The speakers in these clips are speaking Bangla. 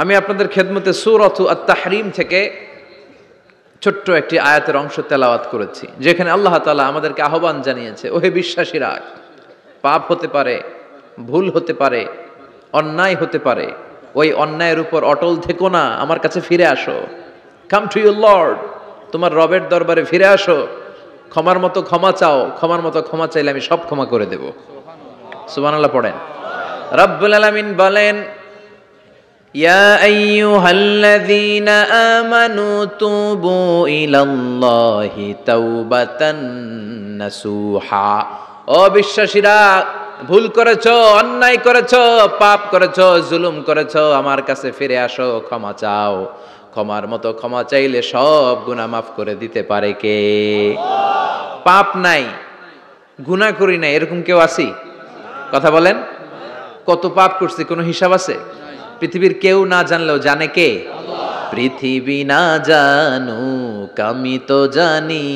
আমি আপনাদের খেদমতে সূরাতু আত-তাহরিম থেকে ছোট্ট একটি আয়াতের অংশ তেলাওয়াত করেছি, যেখানে আল্লাহ তাআলা আমাদেরকে আহ্বান জানিয়েছে, ওহে বিশ্বাসীরা, পাপ হতে পারে, ভুল হতে পারে, অন্যায় হতে পারে, ওই অন্যায়ের উপর অটল থেকো না, আমার কাছে ফিরে আসো। কাম টু ইউর লর্ড, তোমার রবের দরবারে ফিরে আসো, ক্ষমার মতো ক্ষমা চাও, ক্ষমার মতো ক্ষমা চাইলে আমি সব ক্ষমা করে দেব। সুবহানাল্লাহ পড়েন। রব্বুল আলামিন বলেন, ইয়া আইয়ুহাল্লাযীনা আমানু তুবু ইলাল্লাহি তাওবাতান নাসুহা। ও বিশ্বাসীরা, ভুল করেছো, অন্যায় করেছো, পাপ করেছো, জুলুম করেছো, আমার কাছে ফিরে আসো, ক্ষমা চাও। ক্ষমার মতো ক্ষমা চাইলে সব গুনাহ মাফ করে দিতে পারে কে? পাপ নাই, গুনাহ করি নাই, এরকম কেউ আছি? কথা বলেন। কত পাপ করছি, কোনো হিসাব আছে? পৃথিবীর কেউ না জানলেও জানে কে? পৃথিবী না জানুক আমি তো জানি,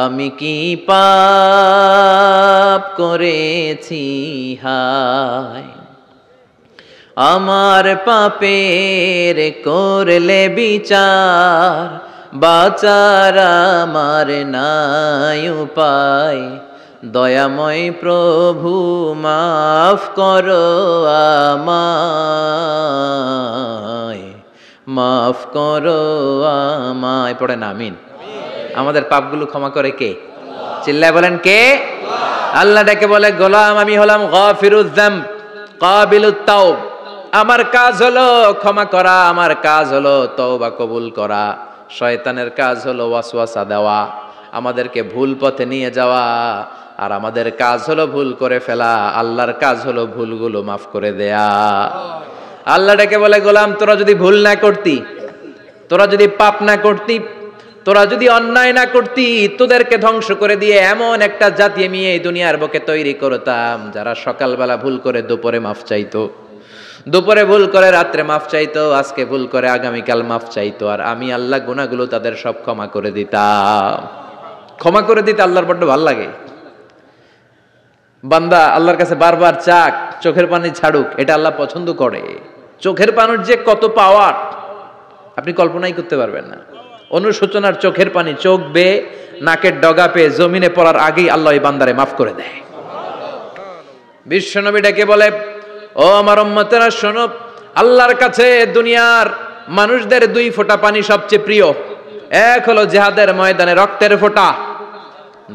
আমি কি পাপ করেছি হায়। আমার পাপের করলে বিচার, বাঁচার আমার নাই উপায়। দয়াময় প্রভু মাফ করো আমায়, মাফ করো আমায়। পড়েন আমিন। আমাদের পাপগুলো ক্ষমা করে কে? চিল্লায় বলেন কে? আল্লাহ ডেকে বলে, গোলাম আমি হলাম গাফিরুয যামব কাবিলুত তাওব। আমার কাজ হলো ক্ষমা করা, আমার কাজ হলো তওবা কবুল করা। শয়তানের কাজ হলো ওয়াসওয়াসা দেওয়া, আমাদেরকে ভুল পথে নিয়ে যাওয়া। আর আমাদের কাজ হলো ভুল করে ফেলা, আল্লাহর কাজ হলো ভুলগুলো মাফ করে দেয়া। আল্লাহ ডেকে বলে, গোলাম তোরা যদি ভুল না করতি, তোরা যদি পাপ না করতি, তোরা যদি অন্যায় না করতি, তোদেরকে ধ্বংস করে দিয়ে এমন একটা জাতি আমি এই দুনিয়ার বুকে তৈরি করতাম, যারা সকালবেলা ভুল করে দুপুরে মাফ চাইতো, দুপুরে ভুল করে রাত্রে মাফ চাইতো, আজকে ভুল করে আগামীকাল মাফ চাইতো। আর আমি আল্লাহ গুনাহগুলো তাদের সব ক্ষমা করে দিতাম। ক্ষমা করে দিতে আল্লাহর বড্ড ভালো লাগে। বান্দা আল্লাহর কাছে বারবার চাক, চোখের পানি ছাড়ুক, এটা আল্লাহ পছন্দ করে। চোখের পানির যে কত পাওয়ার আপনি কল্পনাই করতে পারবেন না। অনুশোচনার চোখের পানি চোখ বেয়ে নাকের ডগা পেয়ে জমিনে পড়ার আগেই আল্লাহ এই বান্দারে মাফ করে দেয়। বিশ্বনবী ডেকে বলে, ও আমার উম্মতেরা শোনো, আল্লাহর কাছে দুনিয়ার মানুষদের দুই ফোঁটা পানি সবচেয়ে প্রিয়। এক হলো জিহাদের ময়দানে রক্তের ফোঁটা,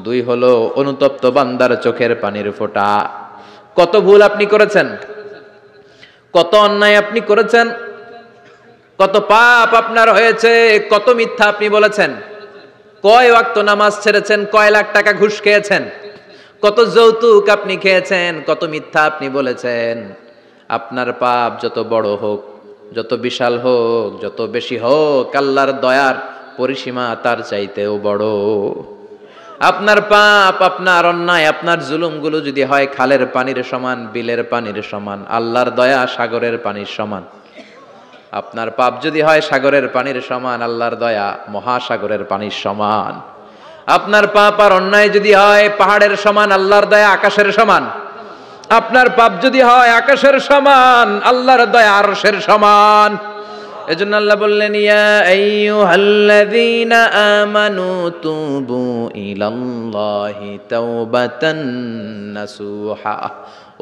দুই হলো অনুতপ্ত বান্দার চোখের পানির ফোঁটা। কত ভুল আপনি করেছেন, কত অন্যায় আপনি করেছেন, কত পাপ আপনার হয়েছে, কত মিথ্যা আপনি বলেছেন, কয় ওয়াক্ত নামাজ ছেড়েছেন, কয় লাখ টাকা ঘুষ খেয়েছেন, কত যৌতুক আপনি খেয়েছেন, কত মিথ্যা আপনি বলেছেন। আপনার পাপ যত বড় হোক, যত বিশাল হোক, যত বেশি হোক, আল্লাহর দয়ার পরিসীমা তার চাইতেও বড়। আপনার পাপ, আপনার অন্যায়, আপনার জুলুমগুলো যদি হয় খালের পানির সমান, বিলের পানির সমান, আল্লাহর দয়া সাগরের পানির সমান। আপনার পাপ যদি হয় সাগরের পানির সমান, আল্লাহর দয়া মহাসাগরের পানির সমান। আপনার পাপ আর অন্যায় যদি হয় পাহাড়ের সমান, আল্লাহর দয়া আকাশের সমান। আপনার পাপ যদি হয় আকাশের সমান, আল্লাহর দয়া আরশের সমান। এজন্য আল্লাহ বললেন, ইয়া আইয়ুহাল্লাযীনা আমানু তুবু ইলাল্লাহি তাওবাতান নাসুহা।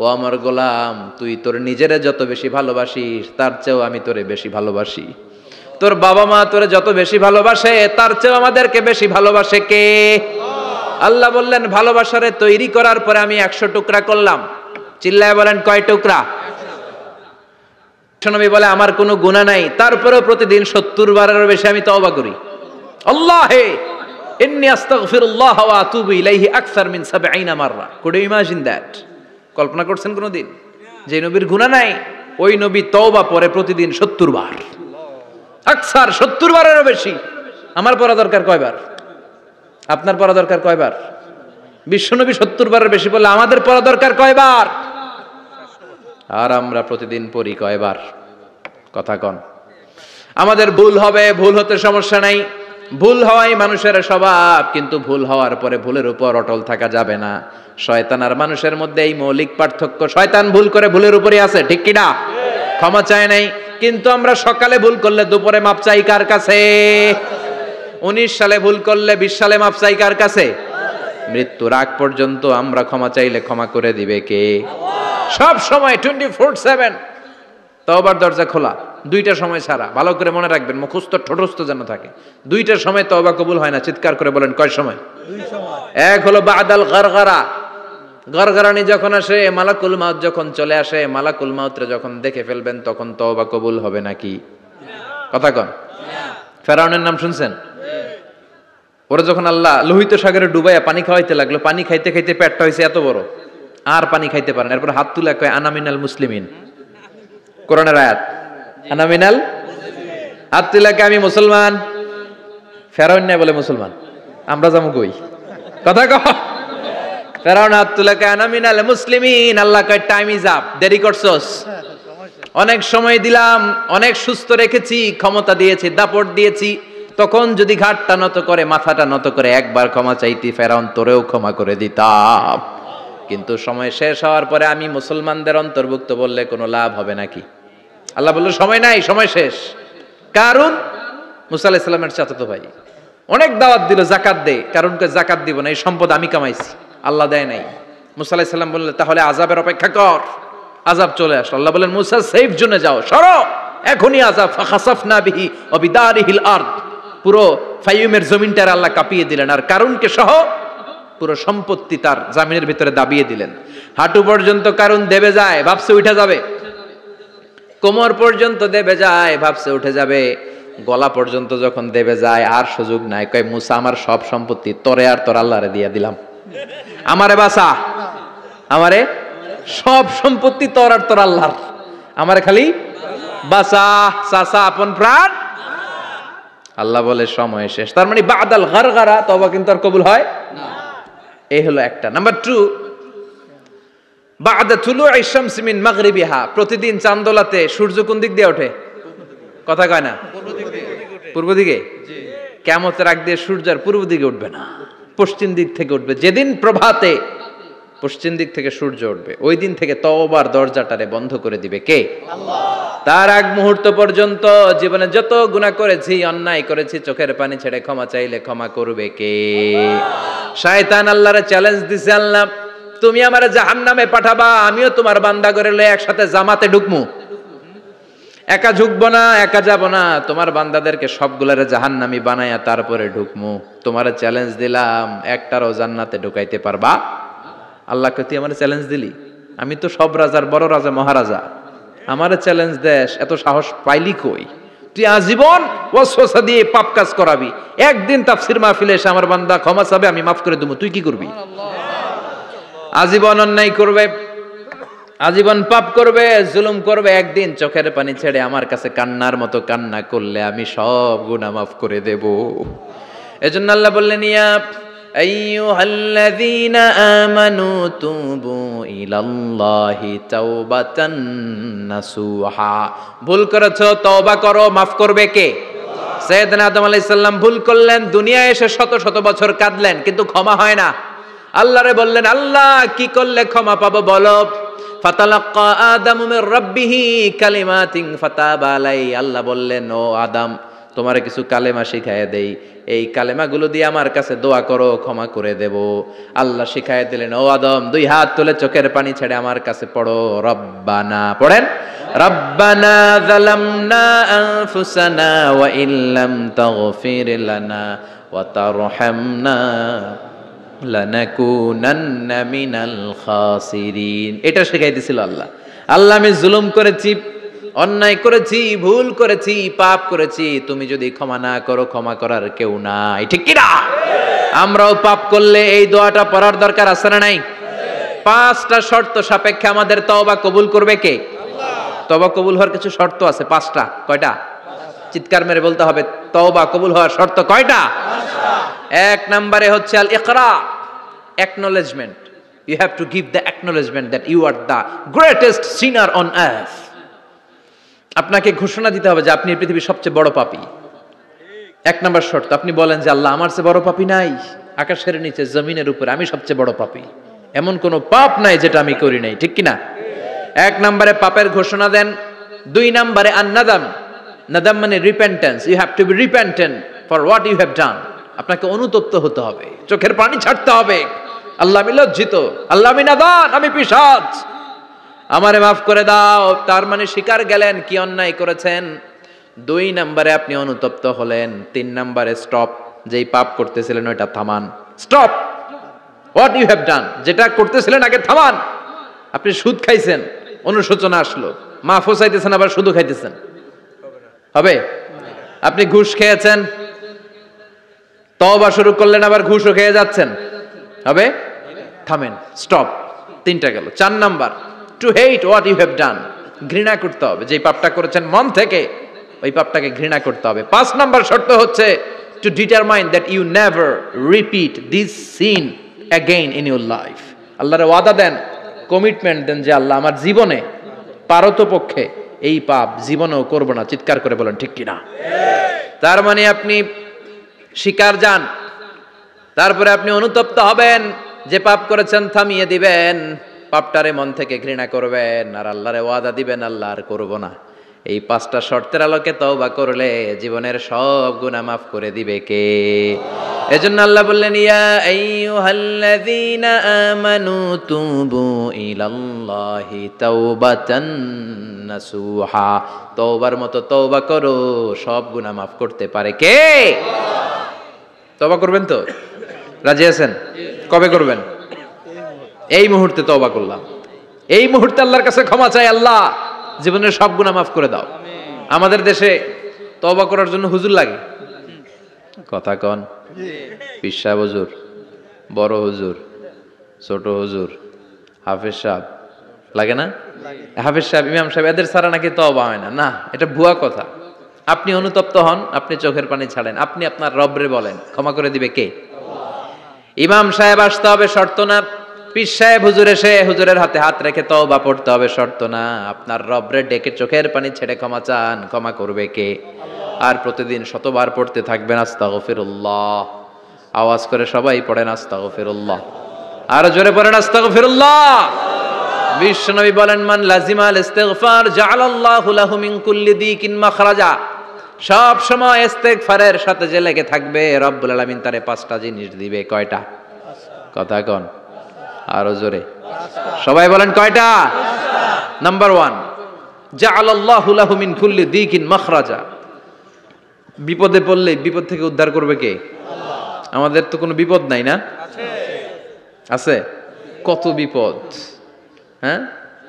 ও আমার গোলাম, তুই তোর নিজেরে যত বেশি ভালোবাসিস, তার চেয়েও আমি তোরে বেশি ভালোবাসি। তোর বাবা মা তোরে যত বেশি ভালোবাসে, তার চেয়েও আমাদেরকে বেশি ভালোবাসে কে? আল্লাহ বললেন, ভালোবাসারে তৈরি করার পরে আমি 100 টুকরা করলাম। চিল্লায় বলেন কয় টুকরা? নবী বলে, আমার কোনো গুনাহ নাই, তারপরেও প্রতিদিন 70 বারেরও বেশি আমি তওবা করি। আল্লাহে ইন্নী আস্তাগফিরুল্লাহ ওয়া আতুবু ইলাইহি আকসার মিন 70 মাররা। Could you imagine that? কল্পনা করছেন কোনদিন যে নবীর গুনাহ নাই, ওই নবী তওবা পড়ে প্রতিদিন 70 বার, আকসার 70 বারেরও বেশি। আমার পড়া দরকার কয়বার? আপনার পড়া দরকার কয়বার? বিশ্বনবী 70 বারের বেশি বললে আমাদের পড়া দরকার কয়বার? আর আমরা প্রতিদিন পড়ি কয়বার? কথা কন। আমাদের ভুল হবে, ভুল হতে সমস্যা নাই, ভুল হওয়াই মানুষের স্বভাব, কিন্তু ভুল হওয়ার পরে ভুলের উপর অটল থাকা যাবে না। শয়তান আর মানুষের মধ্যে এই মৌলিক পার্থক্য। শয়তান ভুল করে ভুলের উপরই আছে, ঠিক কিনা? ক্ষমা চায় নাই, কিন্তু আমরা সকালে ভুল করলে দুপুরে মাপ চাই কার কাছে? 19 সালে ভুল করলে 20 সালে মাপ চাই কার কাছে? মৃত্যুর আগ পর্যন্ত আমরা ক্ষমা চাইলে ক্ষমা করে দিবে কে? সব সময় 24/7 তওবার দরজা খোলা, দুইটা সময় ছাড়া। ভালো করে মনে রাখবেন, মুখস্থ ঠোঁটস্থ যেন থাকে। দুইটার সময় তওবা কবুল হয় না, চিৎকার করে বলেন কয় সময়? দুই সময়। এক হলো বাদাল গারগারা, গরগরানি যখন আসে, মালাকুল মাউত যখন চলে আসে, মালাকুল মাউতরে যখন দেখে ফেলবেন তখন তওবা কবুল হবে নাকি? কথা কন। ফেরাউনের নাম শুনছেন? ওরা যখন আল্লাহ লোহিত সাগরে ডুবাইয়া পানি খাওয়াইতে লাগলো, পানি খাইতে খাইতে পেটটা হয়েছে এত বড়, আর পানি খাইতে পারেন। এরপর হাত তুলে কয় আনা মিনাল মুসলিমিন, কোরআনের আয়াত, আনা মিনাল, হাত তুলে কয় আমি মুসলমান। ফেরাউন না বলে মুসলমান, আমরা যাবো কই? কথা কহ। ফেরাউন হাত তুলে কয় আনা মিনাল মুসলিমিন, আল্লাহ কয় টাইম ইজ আপ, দেরি করছস, অনেক সময় দিলাম, অনেক সুস্থ রেখেছি, ক্ষমতা দিয়েছি, দাপট দিয়েছি, তখন যদি ঘাটটা নত করে, মাথাটা নত করে একবার ক্ষমা চাইতি, ফেরাউন তোরেও ক্ষমা করে দিতাম। কিন্তু সময় শেষ হওয়ার পরে আমি মুসলমানদের অন্তর্ভুক্ত বললে কোনো লাভ হবে নাকি? আল্লাহ বলল সময় নাই, সময় শেষ। কারণ মুসা আলাইহিস সালামের চাচাতো ভাই অনেক দাওয়াত দিল, যাকাত দে, কারণকে যাকাত দিব না, এই সম্পদ আমি কামাইছি, আল্লাহ দেয় নাই। মুসা আলাইহিস সালাম বললেন তাহলে আযাবের অপেক্ষা কর। আযাব চলে আসলো, আল্লাহ বলেন মুসা সেফ জোনে যাও, সরো, এখনই আযাব। ফাখাসাফনা বিহি ওয়া বিদারিহিল আরদ, পুরো ফাইয়ুমের জমিনটার আল্লাহ কাঁপিয়ে দিলেন, আর কারুনকে সহ পুরো সম্পত্তি তার জামিনের ভিতরে দাবিয়ে দিলেন। হাঁটু পর্যন্ত কারুন দেবে যায়, ভাবছে উঠে যাবে, কোমর পর্যন্ত দেবে যায়, ভাবছে উঠে যাবে, গলা পর্যন্ত যখন দেবে যায় আর সুযোগ নাই। কয় মুসা আমার সব সম্পত্তি তোরে আর তোর আল্লাহরে দিয়ে দিলাম, আমারে বাঁচা, আমারে সব সম্পত্তি তোর আর তোর আল্লাহর, আমারে খালি বাঁচা, চাচা আপন প্রাণ। আল্লাহ বলে সময় শেষ। তার মানে বাদাল গারগারা তওবা কিন্তু আর কবুল হয় না। এই হলো একটা। নাম্বার 2, বাদা তুলুই শামসি মিন মাগরিবিহা, প্রতিদিন চাঁদোলাতে সূর্য কোন দিক দিয়ে ওঠে? কথা কয় না? পূর্ব দিকে। কিয়ামতের আগ দিয়ে সূর্য আর পূর্ব দিকে উঠবে না, পশ্চিম দিক থেকে উঠবে। যেদিন প্রভাতে পশ্চিম দিক থেকে সূর্য উঠবে, ওই দিন থেকে তওবার দরজাটারে বন্ধ করে দিবে কে? আল্লাহ। তার আগ মুহূর্ত পর্যন্ত জীবনে যত গুনাহ করেছি, অন্যায় করেছি, চোখের পানি ছেড়ে ক্ষমা চাইলে ক্ষমা করবে কে? শয়তান আল্লাহরে চ্যালেঞ্জ দিছে, আল্লাহ তুমি আমারে জাহান্নামে পাঠাবা, আমিও তোমার বান্দা করে লয়ে একসাথে জামাতে ঢুকমু, একা ঢুকবো না, একা যাব না, তোমার বান্দাদেরকে সবগুলারে জাহান্নামী বানায়া তারপরে ঢুকমু। তোমারে চ্যালেঞ্জ দিলাম, একটারও জান্নাতে ঢুকাইতে পারবা? আল্লাহকে তুই আমার চ্যালেঞ্জ দিলি, আমি তো সব রাজার বড় রাজা, মহারাজা, আমারে চ্যালেঞ্জ দেশ, এত সাহস পাইলি কই? তুই আজীবন ওয়াসওয়াসা দিয়ে পাপ কাজ করাবি, একদিন তাফসীর মাহফিলে এসে আমার বান্দা ক্ষমা চাবে, আমি মাফ করে দেবো, তুই কি করবি? আজীবন অন্যায় করবে, আজীবন পাপ করবে, জুলুম করবে, একদিন চোখের পানি ছেড়ে আমার কাছে কান্নার মতো কান্না করলে আমি সব গুনাহ মাফ করে দেব। এজন্য আল্লাহ বললেন ইয়া আইয়ুহাল্লাযীনা আমানু তুবু ইলাল্লাহি তাওবাতান নাসুহা, ভুল করেছো তওবা করো, মাফ করবে কে? সাইয়েদনা আদম আলাইহিস সালাম ভুল করলেন, দুনিয়ায় এসে শত শত বছর কাঁদলেন, কিন্তু ক্ষমা হয় না। আল্লাহরে বললেন আল্লাহ কি করলে ক্ষমা পাবো বলো? ফাতালাক্কা আদামু মির রাব্বিহি কালিমাতিন ফাতাবা আলাইহি, আল্লাহ বললেন ও আদম তোমারে কিছু কালেমা শিখায় দেই, এই কালেমাগুলো দিয়ে আমার কাছে দোয়া করো, ক্ষমা করে দেব। আল্লাহ শিখায় দিলেন ও আদম দুই হাত তুলে চোখের পানি ছেড়ে আমার কাছে পড়ো, রব্বানা, পড়েন, রব্বানা যালামনা আনফুসানা ওয়া ইল্লাম তাগফির লানা ওয়া তারহামনা লানাকুনান্না মিনাল খাসিরিন। এটা শিখাই দিয়েছিল আল্লাহ। আল্লাহ আমি জুলুম করেছি, অন্যায় করেছি, ভুল করেছি, পাপ করেছি, তুমি যদি ক্ষমা না করো ক্ষমা করার কেউ নাই, ঠিক কি না? আমরাও পাপ করলে এই দোয়াটা পড়ার দরকার আছে না নাই? 5টা শর্ত সাপেক্ষে আমাদের তওবা কবুল করবে কে? আল্লাহ। তওবা কবুল হওয়ার কিছু শর্ত আছে 5টা। কয়টা? চিৎকার মেরে বলতে হবে, তওবা কবুল হওয়ার শর্ত কয়টা? 5টা। 1 নম্বরে হচ্ছে আল ইকরা, acknowledgement. You have to give the acknowledgement that you are the greatest sinner on earth. আপনাকে ঘোষণা দিতে হবে যে আপনি পৃথিবীর সবচেয়ে বড় পাপী। 1 নম্বর শর্ত, আপনি বলেন যে আল্লাহ আমার চেয়ে বড় পাপী নাই, আকাশের নিচে জমিনের উপরে আমি সবচেয়ে বড় পাপী, এমন কোন পাপ নাই যেটা আমি করি নাই, ঠিক কি না? 1 নম্বরে পাপের ঘোষণা দেন। 2 নম্বরে আন-নাদাম। নাদাম মানে repentance. You have to be repentant for what you have done. আপনাকে অনুতপ্ত হতে হবে, চোখের পানি ছাড়তে হবে। আল্লাহ আমি লজ্জিত, আল্লাহ আমি নাদান, আমি পিশাচ, আমারে মাফ করে দাও। তার মানে স্বীকার গেলেন কি অন্যায় করেছেন। 2 নম্বরে আপনি অনুতপ্ত হলেন। 3 নম্বরে স্টপ, যেই পাপ করতেছিলেন ওইটা থামান। Stop what you have done, যেটা করতেছিলেন আগে থামান। আপনি সুদ খাইছেন, অনুশোচনা আসলো, মাফও চাইতেছেন, আবার সুদও খাইতেছেন, হবে? আপনি ঘুষ খেয়েছেন, তওবা শুরু করলেন, আবার ঘুষও খেয়ে যাচ্ছেন, হবে? থামেন, স্টপ। 3টা গেল। 4 number, to hate what you have done, ঘৃণা করতে হবে। যেই পাপটা করেছেন মন থেকে, ওই পাপটাকে ঘৃণা করতে হবে। 5 নাম্বার শর্ত হচ্ছে to determine that you never repeat this sin again in your life. আল্লাহর ওয়াদা দেন, কমিটমেন্ট দেন যে আল্লাহ আমার জীবনে পারতপক্ষে এই পাপ জীবনেও করব না। চিৎকার করে বলেন ঠিক কিনা? তার মানে আপনি শিকার যান, তারপরে আপনি অনুতপ্ত হবেন, যে পাপ করেছেন থামিয়ে দিবেন, পাপটারে মন থেকে ঘৃণা করবেন, আর আল্লাহরে ওয়াদা দিবেন আল্লাহ আর করব না। এই 5টা শর্তের আলোকে তওবা করলে জীবনের সব গুনাহ মাফ করে দিবে কে? এজন্য আল্লাহ বললেন, ইয়া আইয়ুহাল্লাযীনা আমানু তুবু ইলাল্লাহি তাওবাতান নাসুহা। তওবার মতো তওবা করো, সব গুনাহ মাফ করতে পারে কে? তওবা করবেন তো? রাজি আছেন? কবে করবেন? এই মুহূর্তে তওবা করলাম, এই মুহূর্তে আল্লাহর কাছে ক্ষমা চাই, আল্লাহ জীবনের সব গুনাহ মাফ করে দাও। আমাদের দেশে তওবা করার জন্য হুজুর লাগে, কথা কন? পীর সাহেব হুজুর, বড় হুজুর, ছোট হুজুর, হাফেজ সাহেব লাগে না? হাফেজ সাহেব, ইমাম সাহেব, এদের ছাড়া নাকি তওবা হয় না। না, এটা ভুয়া কথা। আপনি অনুতপ্ত হন, আপনি চোখের পানি ছাড়েন, আপনি আপনার রবরে বলেন, ক্ষমা করে দিবে কে? ইমাম সাহেব আসতে হবে শর্ত না, পীর সাহেব হুজুর এসে হুজুরের হাতে হাত রেখে তওবা পড়তে হবে শর্ত না। আপনার রবরে ডেকে চোখের পানি ছেড়ে ক্ষমা চান, ক্ষমা করবে কে? আর প্রতিদিন শতবার পড়তে থাকবেন আস্তাগফিরুল্লাহ। আওয়াজ করে সবাই পড়েন আস্তাগফিরুল্লাহ, আর জোরে পড়েন আস্তাগফিরুল্লাহ। বিশ্বনবী বলেন, মান লাজিমাল ইস্তিগফার জাআলাল্লাহু লাহু মিন কুল্লি দিকিন মাখরাজা। সব সময় ইস্তিগফারের সাথে যে লেগে থাকবে, রব্বুল আলামিন তারে 5টা জিনিস দিবে। কয়টা? কথা কন, আরো জোরে সবাই বলেন কয়টা? নাম্বার 1, জাআলাল্লাহু লাহু মিন কুল্লি দিকিন মাখরাজা। বিপদে পড়লে বিপদ থেকে উদ্ধার করবে কে? আমাদের তো কোনো বিপদ নাই না? আছে। কত বিপদ, হ্যাঁ?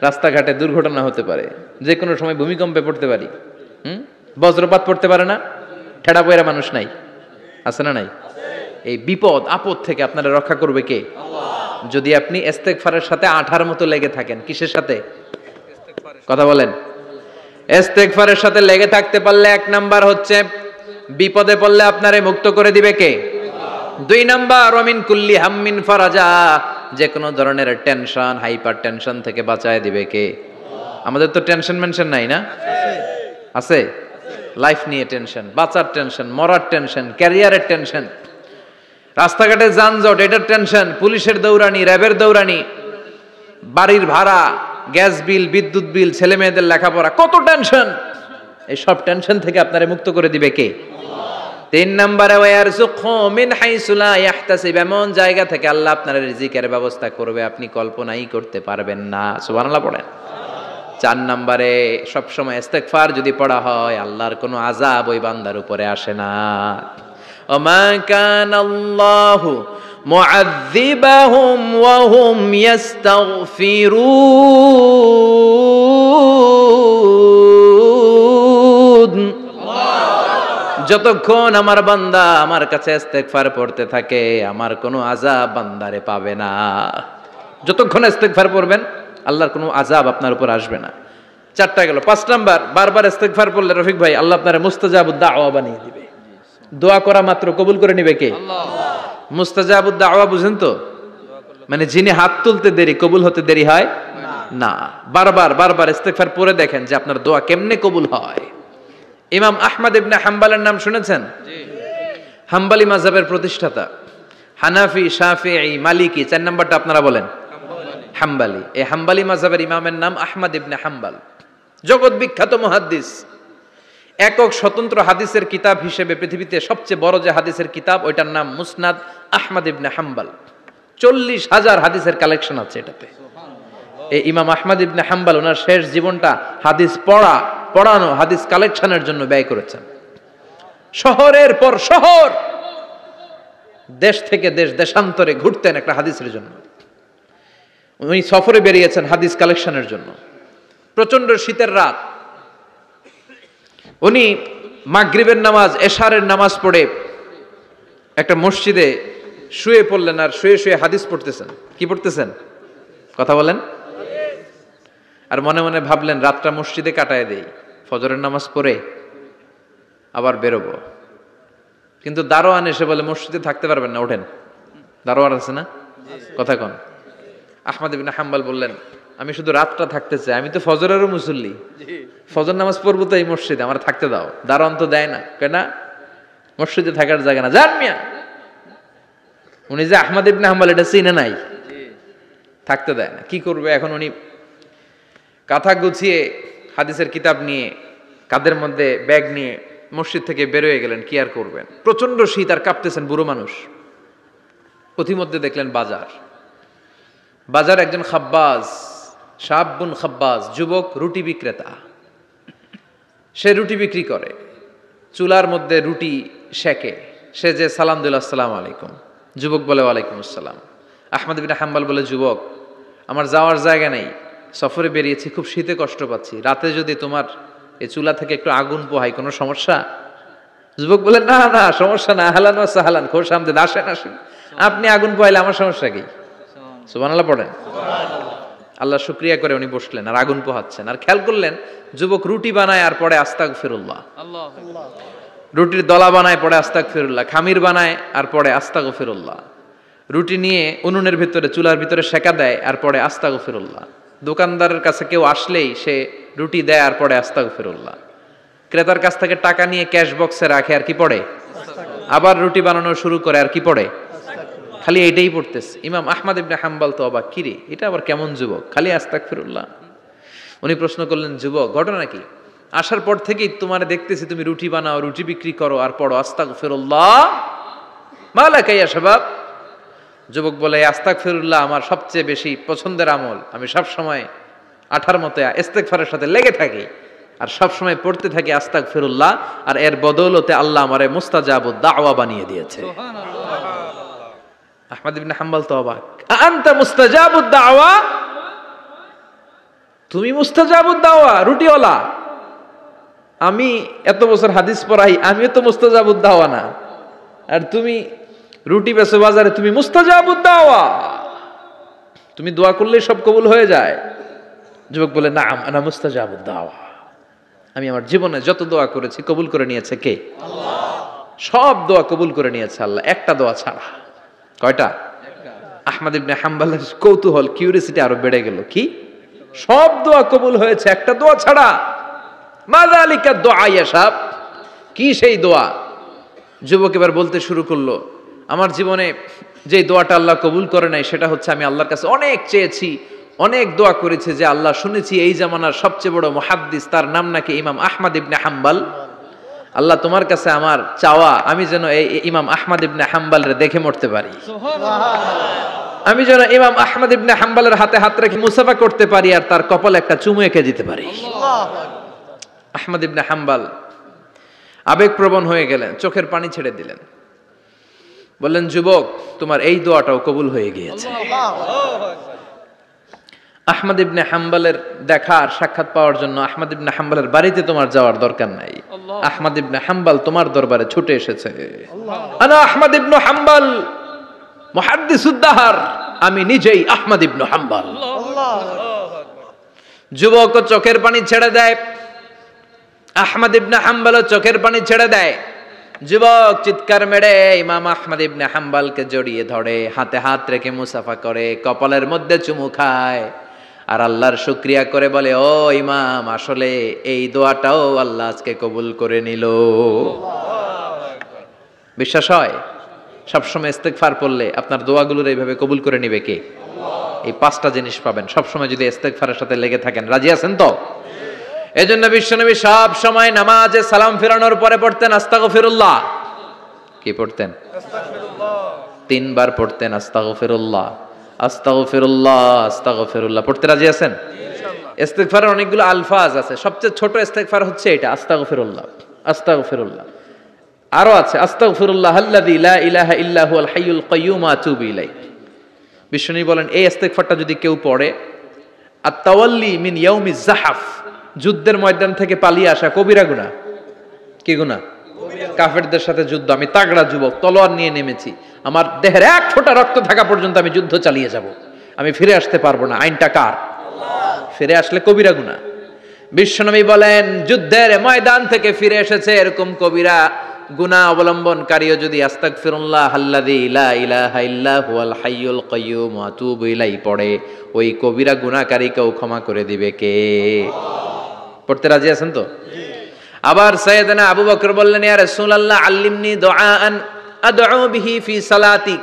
রাস্তাঘাটে দুর্ঘটনা হতে পারে, যে কোনো সময় ভূমিকম্পে পড়তে পারি, বজ্রপাত পড়তে পারে না, ঠেড়া পয়রা মানুষ নাই, আছে না নাই? এই বিপদ আপদ থেকে আপনারা রক্ষা করবে কে? যদি আপনি ইস্তেগফারের সাথে আঠার মতো লেগে থাকেন। কিসের সাথে? কথা বলেন। ইস্তেগফারের সাথে লেগে থাকতে পারলে 1 নাম্বার হচ্ছে বিপদে পড়লে আপনারে মুক্ত করে দিবে কে? 2 নাম্বার, ওমিন কুল্লি হাম্মিন ফারাজা। যে কোনো ধরনের টেনশন, হাইপার টেনশন থেকে বাঁচায় দিবে কে? আমাদের তো টেনশন মেনশন নাই না? আছে। লাইফ নিয়ে টেনশন, বাঁচার টেনশন, মরার টেনশন, ক্যারিয়ারের টেনশন, রাস্তাঘাটে যানজট, এটার টেনশন, পুলিশের দৌড়ানি, র্যাবের দৌড়ানি, বাড়ির ভাড়া, গ্যাস বিল, বিদ্যুৎ বিল, ছেলে মেয়েদের লেখাপড়া, কত টেনশন। এই সব টেনশন থেকে আপনারে মুক্ত করে দিবে কে? 3 নম্বরে, ওয়ারযুকহু মিন হাইসু লা ইয়াহতাসিব। এমন জায়গা থেকে আল্লাহ আপনার রিজিকের ব্যবস্থা করবে আপনি কল্পনাই করতে পারবেন না। সুবহানাল্লাহ পড়েন। 4 নম্বরে, সব সময় ইস্তেগফার যদি পড়া হয়, আল্লাহর কোনো আযাব ওই বান্দার উপরে আসে না। ওমা কানাল্লাহু মুআযযিবাহুম ওয়া হুম ইস্তাগফিরুন। যতক্ষণ আমার বান্দা আমার কাছে ইস্তেগফার পড়তে থাকে, আমার কোনো আযাব বান্দারে পাবে না। যতক্ষণ ইস্তেগফার পড়বেন, আল্লাহর কোনো আযাব আপনার উপর আসবে না। 4টা গেল। 5 নাম্বার, বারবার ইস্তেগফার পড়লে রফিক ভাই আল্লাহ আপনারে মুস্তাজাবুদ দাওয়া বানিয়ে দিবে। দোয়া করা মাত্র কবুল করে নিবে কে? আল্লাহ। মুস্তাজাবুদ দাওয়া বুঝেন তো? মানে যিনি হাত তুলতে দেরি, কবুল হতে দেরি হয় না। বারবার বারবার ইস্তেগফার পড়ে দেখেন যে আপনার দোয়া কেমনে কবুল হয়। ইমাম আহমদ ইবনে হাম্বলের নাম শুনেছেন? জি। হাম্বলি মাযহাবের প্রতিষ্ঠাতা। হানাফি, শাফিঈ, মালিকি, 4 নাম্বারটা আপনারা বলেন। হাম্বলি। এই হাম্বলি মাযহাবের ইমামের নাম আহমদ ইবনে হাম্বল। জগৎ বিখ্যাত মুহাদ্দিস। একক স্বতন্ত্র হাদিসের কিতাব হিসেবে পৃথিবীতে সবচেয়ে বড় যে হাদিসের কিতাব, ওইটার নাম মুসনাদ আহমদ ইবনে হাম্বল। 40,000 হাদিসের কালেকশন আছে এটাতে। এই ইমাম আহমদ ইবনে হাম্বল ওনার শেষ জীবনটা হাদিস পড়ানো, হাদিস কালেকশনের জন্য ব্যয় করেছেন। শহরের পর শহর, দেশ থেকে দেশ, দেশান্তরে ঘুরতেন একটা হাদিসের জন্য। উনি সফরে বেরিয়েছেন হাদিস কালেকশনের জন্য। প্রচন্ড শীতের রাত, উনি মাগরিবের নামাজ, এশারের নামাজ পড়ে একটা মসজিদে শুয়ে পড়লেন, আর শুয়ে শুয়ে হাদিস পড়তেছেন। কি পড়তেছেন? কথা বলেন। আর মনে মনে ভাবলেন রাতটা মসজিদে কাটায় দেই, ফজরের নামাজ পড়ে আবার বেরোবো। কিন্তু দারোয়ান এসে বলে মসজিদে থাকতে পারবেন না, ওঠেন। দারোয়ান আছে না? কথা কন। আহমদ ইবনে হাম্বল বললেন, আমি শুধু রাতটা থাকতে চাই, আমি তো ফজরেরও মুসল্লি, ফজর নামাজ পড়বো তো এই মসজিদে, আমার থাকতে দাও। দারোয়ান তো দেয় না, কেন? মসজিদে থাকার জায়গা না, যান মিয়া। উনি যে আহমদ ইবনে হাম্বল এটা চিনে নাই, থাকতে দেয় না। কি করবে এখন? উনি কাঁথা গুছিয়ে হাদিসের কিতাব নিয়ে কাঁধের মধ্যে ব্যাগ নিয়ে মসজিদ থেকে বেরোয় গেলেন। কি আর করবেন, প্রচন্ড শীত, আর কাঁপতেছেন, বুড়ো মানুষ। পথিমধ্যে দেখলেন বাজার একজন খাব্বাজ, শাবুন খাব্বাজ, যুবক রুটি বিক্রেতা। সে রুটি বিক্রি করে, চুলার মধ্যে রুটি সেকে। সে যে সালাম দিল, আসসালামু আলাইকুম। যুবক বলে ওয়ালাইকুম আসসালাম। আহমদ ইবনে হাম্বল বলে, যুবক আমার যাওয়ার জায়গা নেই, সফরে বেরিয়েছি, খুব শীতে কষ্ট পাচ্ছি, রাতে যদি তোমার এই চুলা থেকে একটু আগুন পোহাই কোনো সমস্যা? যুবক বলে, না না সমস্যা না, আহলান ওয়া সাহলান, খোশ আমদেদ, আসেন আসেন, আপনি আগুন পোহাইলে আমার সমস্যা কি? সুবহানাল্লাহ পড়েন। আল্লাহ শুকরিয়া করে উনি বসলেন আর আগুন পোহাচ্ছেন। আর খেয়াল করলেন যুবক রুটি বানায় আর পড়ে আস্তাগফিরুল্লাহ। রুটির দলা বানায় পড়ে আস্তাগফিরুল্লাহ, খামির বানায় আর পড়ে আস্তাগফিরুল্লাহ। রুটি নিয়ে উনুনের ভিতরে, চুলার ভিতরে সেকা দেয় আর পড়ে আস্তাগফিরুল্লাহ। দোকানদারের কাছে কেউ আসলেই সে রুটি দেয় আর পড়ে আস্তাগফিরুল্লাহ। ক্রেতার কাছ থেকে টাকা নিয়ে ক্যাশ বক্সে রাখে আর কি পড়ে? আবার রুটি বানানো শুরু করে আর কি পড়ে? খালি এইটাই পড়তেছে। ইমাম আহমদ ইবনে হাম্বল তো অবাক, কিরে এটা আবার কেমন যুবক, খালি আস্তাগফিরুল্লাহ। উনি প্রশ্ন করলেন, যুবক ঘটনা কি? আসার পর থেকেই তোমারে দেখতেছি তুমি রুটি বানাও, রুটি বিক্রি করো আর পড়ো আস্তাগফিরুল্লাহ, মালাকা ইয়া শাবাব। যুবক বলে, আস্তাগফিরুল্লাহ আমার সবচেয়ে বেশি পছন্দের আমল, আমি সব সময় আঠার মতো ইস্তেগফারের সাথে লেগে থাকি আর সব সময় পড়তে থাকি আস্তাগফিরুল্লাহ, আর এর বদৌলতে আল্লাহ আমারে মুস্তাজাবুদ দাওয়া বানিয়ে দিয়েছে। আহমদ ইবনে হাম্বল তো অবাক, আনতা মুস্তাজাবুদ দাওয়া, তুমি মুস্তাজাবুদ দাওয়া, রুটিওয়ালা। আমি এত বছর হাদিস পড়াই, আমিও তো মুস্তাজাবুদ দাওয়া না, আর তুমি রুটি বেচো বাজারে, তুমি মুস্তাজাবুদ দাওয়া, তুমি দোয়া করলেই সব কবুল হয়ে যায়। যুবক বলে, নাম আনা মুস্তাজাবুদ দাওয়া, আমি আমার জীবনে যত দোয়া করেছি কবুল করে নিয়েছে কে? আল্লাহ। সব দোয়া কবুল করে নিয়েছে আল্লাহ, একটা দোয়া ছাড়া। কয়টা? আহমদ ইবনে হাম্বলের কৌতূহল, কিউরিসিটি আরো বেড়ে গেল। কি? সব দোয়া কবুল হয়েছে, একটা দোয়া ছাড়া। মাযালিকা দুআ ইয়া শাব, কি সেই দোয়া? যুবক এবার বলতে শুরু করলো, আমার জীবনে যে দোয়াটা আল্লাহ কবুল করে নাই সেটা হচ্ছে আমি আল্লাহর কাছে অনেক চেয়েছি, অনেক দোয়া করেছি যে আল্লাহ, শুনেছি এই জামানার সবচেয়ে বড় মুহাদ্দিস, তার নাম নাকি ইমাম আহমদ ইবনে হাম্বল। আল্লাহ তোমার কাছে আমার চাওয়া, আমি যেন এই ইমাম আহমদ ইবনে হাম্বলের দেখে মরতে পারি, আমি যেন ইমাম আহমদ ইবনে হাম্বলের হাতে হাত রেখে মুসাফা করতে পারি আর তার কপালে একটা চুমু এঁকে দিতে পারি। আহমদ ইবনে হাম্বল আবেগপ্রবণ হয়ে গেলেন, চোখের পানি ছেড়ে দিলেন, বললেন, যুবক তোমার এই দোয়াটাও কবুল হয়ে গিয়েছে। আহমদ ইবনে হাম্বলের দেখা আর সাক্ষাৎ পাওয়ার জন্য আহমদ ইবনে হাম্বলের বাড়িতে তোমার যাওয়ার দরকার নাই, আহমদ ইবনে হাম্বল তোমার দরবারে ছুটে এসেছে। আনা আহমদ ইবনে হাম্বল মুহাদ্দিসুদ দাহর, আমি নিজেই আহমদ ইবনে হাম্বল। যুবক চোখের পানি ছেড়ে দেয়, আহমদ ইবনে হাম্বল চোখের পানি ছেড়ে দেয়। যুবক চিৎকার মেরে ইমাম আহমদ ইবনে হাম্বলকে জড়িয়ে ধরে, হাতে হাত রেখে মুসাফা করে, কপালের মধ্যে চুমু খায় আর আল্লাহর শুকরিয়া করে বলে, ও ইমাম, আসলে এই দোয়াটাও আল্লাহ আজকে কবুল করে নিল। বিশ্বাস হয়? সবসময় ইস্তেগফার পড়লে আপনার দোয়াগুলোর এইভাবে কবুল করে নিবে কে? এই 5টা জিনিস পাবেন সবসময় যদি ইস্তেগফারের সাথে লেগে থাকেন। রাজি আছেন তো? এজন্য বিশ্বনবী সব সময় নামাজে সালাম ফেরানোর পরে পড়তেন আস্তাগফিরুল্লাহ। কি পড়তেন? আস্তাগফিরুল্লাহ। 3 বার পড়তেন আস্তাগফিরুল্লাহ, আস্তাগফিরুল্লাহ, আস্তাগফিরুল্লাহ। পড়তে রাজি আছেন? ইনশাআল্লাহ। ইস্তিগফারের অনেকগুলো আলফাজ আছে, সবচেয়ে ছোট ইস্তিগফার হচ্ছে এটা, আস্তাগফিরুল্লাহ, আস্তাগফিরুল্লাহ। আরো আছে আস্তাগফিরুল্লাহ আল্লাযী লা ইলাহা ইল্লা হুয়াল হাইয়ুল কাইয়্যুম ওয়া আতুবু ইলাইহি। বিশ্বনবী বলেন এই ইস্তিগফারটা যদি কেউ পড়ে, আত-তাওয়াল্লি মিন ইয়াউমিজ জাহাফ, যুদ্ধের ময়দান থেকে পালিয়ে আসা কবিরা গুনাহ। কি গুনাহ? কাফেরদের সাথে যুদ্ধ, আমি তাগড়া যুবক, তলোয়ার নিয়ে নেমেছি, আমার দেহের এক ফোঁটা রক্ত থাকা পর্যন্ত আমি যুদ্ধ চালিয়ে যাব, আমি ফিরে আসতে পারবো না, আইনটা কার? ফিরে আসলে কবিরা গুনাহ। বিশ্বনবী বলেন যুদ্ধের ময়দান থেকে ফিরে এসেছে এরকম কবিরা গুনাহ অবলম্বনকারীও যদি আস্তাগফিরুল্লাহ আল্লাযী লা ইলাহা ইল্লা হুয়াল হাইয়ুল কাইয়্যুম ওয়া আতুবু ইলাইহি পড়ে, ওই কবিরা গুনাহকারীকেও ক্ষমা করে দিবে কে? পড়তে রাজি আছেন তো? আবার সাইয়েদনা আবু বকর বললেন, ইয়া রাসূলুল্লাহ আল্লিমনি দুআআন আদউ বিহি ফি সালাতি,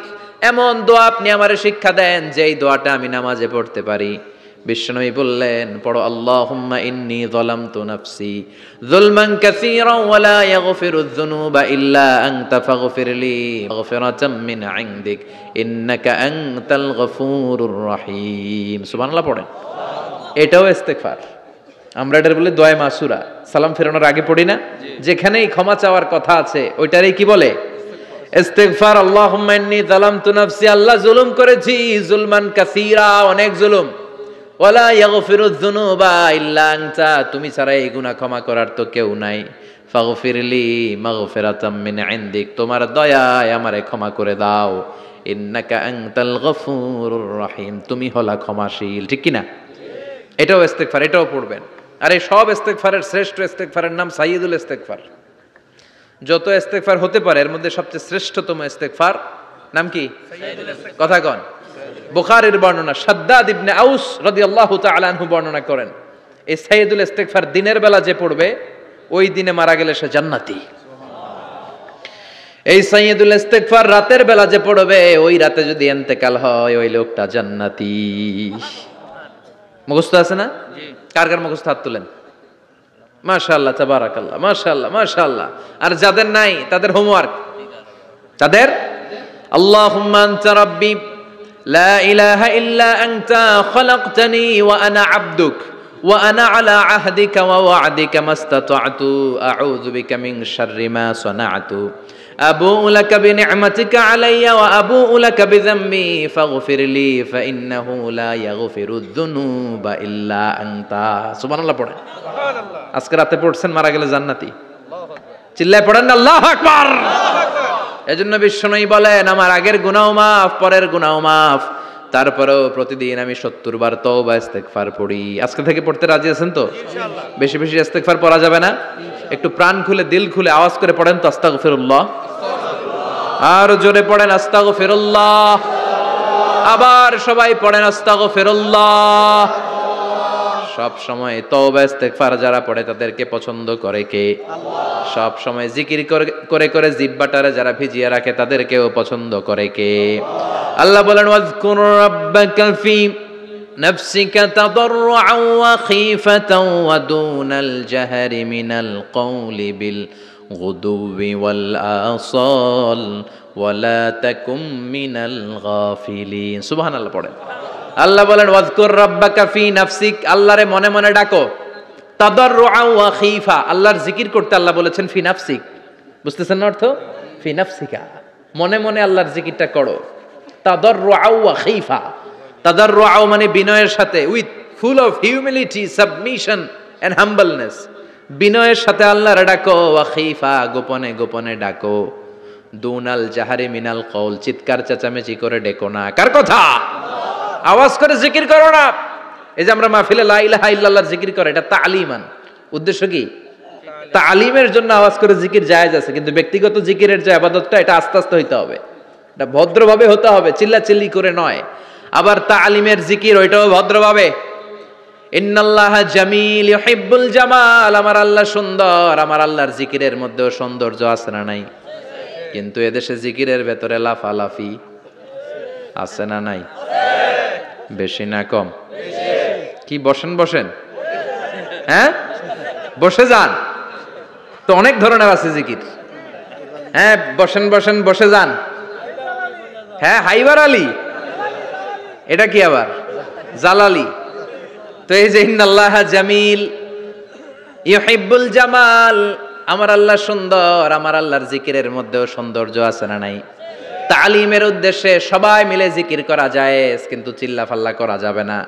এমন দোয়া আপনি আমারে শিক্ষা দেন যেই দোয়াটা আমি নামাজে পড়তে পারি। বিশ্বনবী বললেন পড়ো, আল্লাহুম্মা ইন্নী যালামতু নাফসি যুলমান কাসীরান ওয়া লা ইয়াগফিরুয যুনুবা ইল্লা আনতা ফাগফিরলি মাগফিরাতাম মিন ইনদিক ইন্নাকা আনতাল গফুরুর রহিম। সুবহানাল্লাহ পড়েন। এটাও ইস্তিগফার। আমরা এটার বলে দোয়া মাসুরা, সালাম ফেরানোর আগে পড়ি না? যেখানেই ক্ষমা চাওয়ার কথা আছে ওইটারই কি বলে? ইস্তিগফার। আল্লাহুম্মা ইন্নী যালামতু নাফসি, আল্লাহ জুলুম করেছি, যুলমান কাসীরা, অনেক জুলুম, ওয়ালা ইয়াগফিরুয যুনুবা ইল্লা আনতা, তুমি ছাড়া এই গুনাহ ক্ষমা করার তো কেউ নাই, ফাগফিরলি মাগফিরাতাম মিন ইনদিক, তোমার দয়ায় আমারে ক্ষমা করে দাও, ইন্নাকা আনতাল গফুরুর রহিম, তুমি হলা ক্ষমাশীল। ঠিক কি না? এটাও ইস্তিগফার, এটাও পড়বেন। আর এই সব ইস্তিগফারের শ্রেষ্ঠ ইস্তিগফারের নাম সাইয়্যিদুল ইস্তিগফার। যত ইস্তিগফার হতে পারে এর মধ্যে সবচেয়ে শ্রেষ্ঠতম ইস্তিগফার নাম কি? সাইয়্যিদুল ইস্তিগফার। কথা কন। বুখারীর বর্ণনা, শাদ্দাদ ইবনে আউস রাদিয়াল্লাহু তাআলা আনহু বর্ণনা করেন, এই সাইয়্যিদুল ইস্তিগফার দিনের বেলা যে পড়বে ওই দিনে মারা গেলে সে জান্নাতি। এই সাইয়্যিদুল ইস্তিগফার রাতের বেলা যে পড়বে ওই রাতে যদি ইন্তেকাল হয় ওই লোকটা জান্নাতি। মুখস্থ আছে না? জি। কার কার মুখস্থ? হাত তুলেন। মাশাআল্লাহ, তাবারাকাল্লাহ, মাশাআল্লাহ, মাশাআল্লাহ। আর যাদের নাই তাদের হোমওয়ার্ক, তাদের আল্লাহুম্মা আনতা রাব্বি লা ইলাহা ইল্লা আনতা খালাকতানি ওয়া আনা আবদুক ওয়া আনা আলা আহদিকা ওয়া ওয়া'দিকা মাস্তাতা'তু আউযু বিকা মিন শাররি মা সানা'তু আবুউ লাকা বিনি'মাতিকা আলাইয়া ওয়া আবুউ লাকা বিযামবি ফাগফিরলি ফাইন্নাহু লা ইয়াগফিরুয যুনুবা ইল্লা আনতা। সুবহানাল্লাহ পড়েন। সুবহানাল্লাহ। আজকে রাতে পড়ছেন, মারা গেলে জান্নাতি। আল্লাহু আকবার। চিল্লায় পড়েন না আল্লাহু আকবার। আল্লাহু আকবার। এজন্য বিশ্বনবী বলেন আমার আগের গুনাহ মাফ, পরের গুনাহ মাফ, তারপরেও প্রতিদিন আমি 70 বার তওবা ইস্তিগফার পড়ি। আজকে থেকে পড়তে রাজি আছেন তো? ইনশাআল্লাহ। বেশি বেশি ইস্তিগফার পড়া যাবে না? একটু প্রাণ খুলে দিল খুলে আওয়াজ করে পড়েন তো আস্তাগফিরুল্লাহ। আর জোরে পড়েন আস্তাগফিরুল্লাহ। আবার সবাই পড়েন আস্তাগফিরুল্লাহ। সব সময় তওবা ইস্তিগফার যারা পড়ে তাদেরকে পছন্দ করে কে? আল্লাহ। সব সময় জিকির করে করে জিহ্বাটারে যারা ভিজিয়ে রাখে তাদেরকেও পছন্দ করে কে? আল্লাহ বলেন ওয়াজকুর রাব্বাকা ফি নাফসিকা তাদাররুআন ওয়া খীফাতান ওয়া দুনাল জাহরি মিনাল কওলি বিল গুদুবি ওয়াল আসাল ওয়া লা তাকুম মিনাল গাফিলিন। সুবহানাল্লাহ পড়েন। আল্লাহ বলেন ওয়াজকুর রাব্বাকা ফি নাফসিক, আল্লাহরে মনে মনে ডাকো, তাদাররুআন ওয়া খীফা, আল্লাহর জিকির করতে আল্লাহ বলেছেন ফি নাফসিক। বুঝতেছেন না অর্থ? ফি নাফসিকা, মনে মনে আল্লাহর জিকিরটা করো। তাদাররুআন ওয়া খীফা, তাদাররুআন মানে বিনয়ের সাথে, with full of humility, submission and humbleness, বিনয়ের সাথে আল্লাহরে ডাকো। ওয়া খীফা, গোপনে গোপনে ডাকো। দুনাল জাহারি মিনাল কওল, চিৎকার চেঁচামেচি করে ডেকো না। কার কথা? আওয়াজ করে জিকির করো না। এই যে আমরা মাহফিলে লা ইলাহা ইল্লাল্লাহর জিকির করে, এটা তালিমান। উদ্দেশ্য কি? তালিমের জন্য আওয়াজ করে জিকির জায়েজ আছে, কিন্তু ব্যক্তিগত জিকিরের যে ইবাদতটা এটা আস্তে আস্তে হইতে হবে, এটা ভদ্রভাবে হতে হবে, চিল্লাচিল্লি করে নয়। আবার তালিমের জিকির ওইটাও ভদ্রভাবে। ইন্নাল্লাহা জামিল ইউহিব্বুল জামাল, আমার আল্লাহ সুন্দর, আমার আল্লাহর জিকিরের মধ্যেও সৌন্দর্য আছে না নাই? কিন্তু এদেশে জিকিরের ভেতরে লাফালাফি আছে না নাই? বেশি না কম? কি বসেন বসেন? হ্যাঁ, বসে যান, তো অনেক ধরনের আছে জিকির। হ্যাঁ, বসেন বসেন বসে যান। হ্যাঁ, হাইবার আলী, এটা কি আবার জালালি? তো এই যে ইন্নাল্লাহ জামিল ইউহিব্বুল জামাল, আমার আল্লাহ সুন্দর, আমার আল্লাহর জিকিরের মধ্যেও সৌন্দর্য আছে না নাই? তালিমের উদ্দেশ্যে সবাই মিলে জিকির করা যায়, কিন্তু চিল্লাফাল্লা করা যাবে না,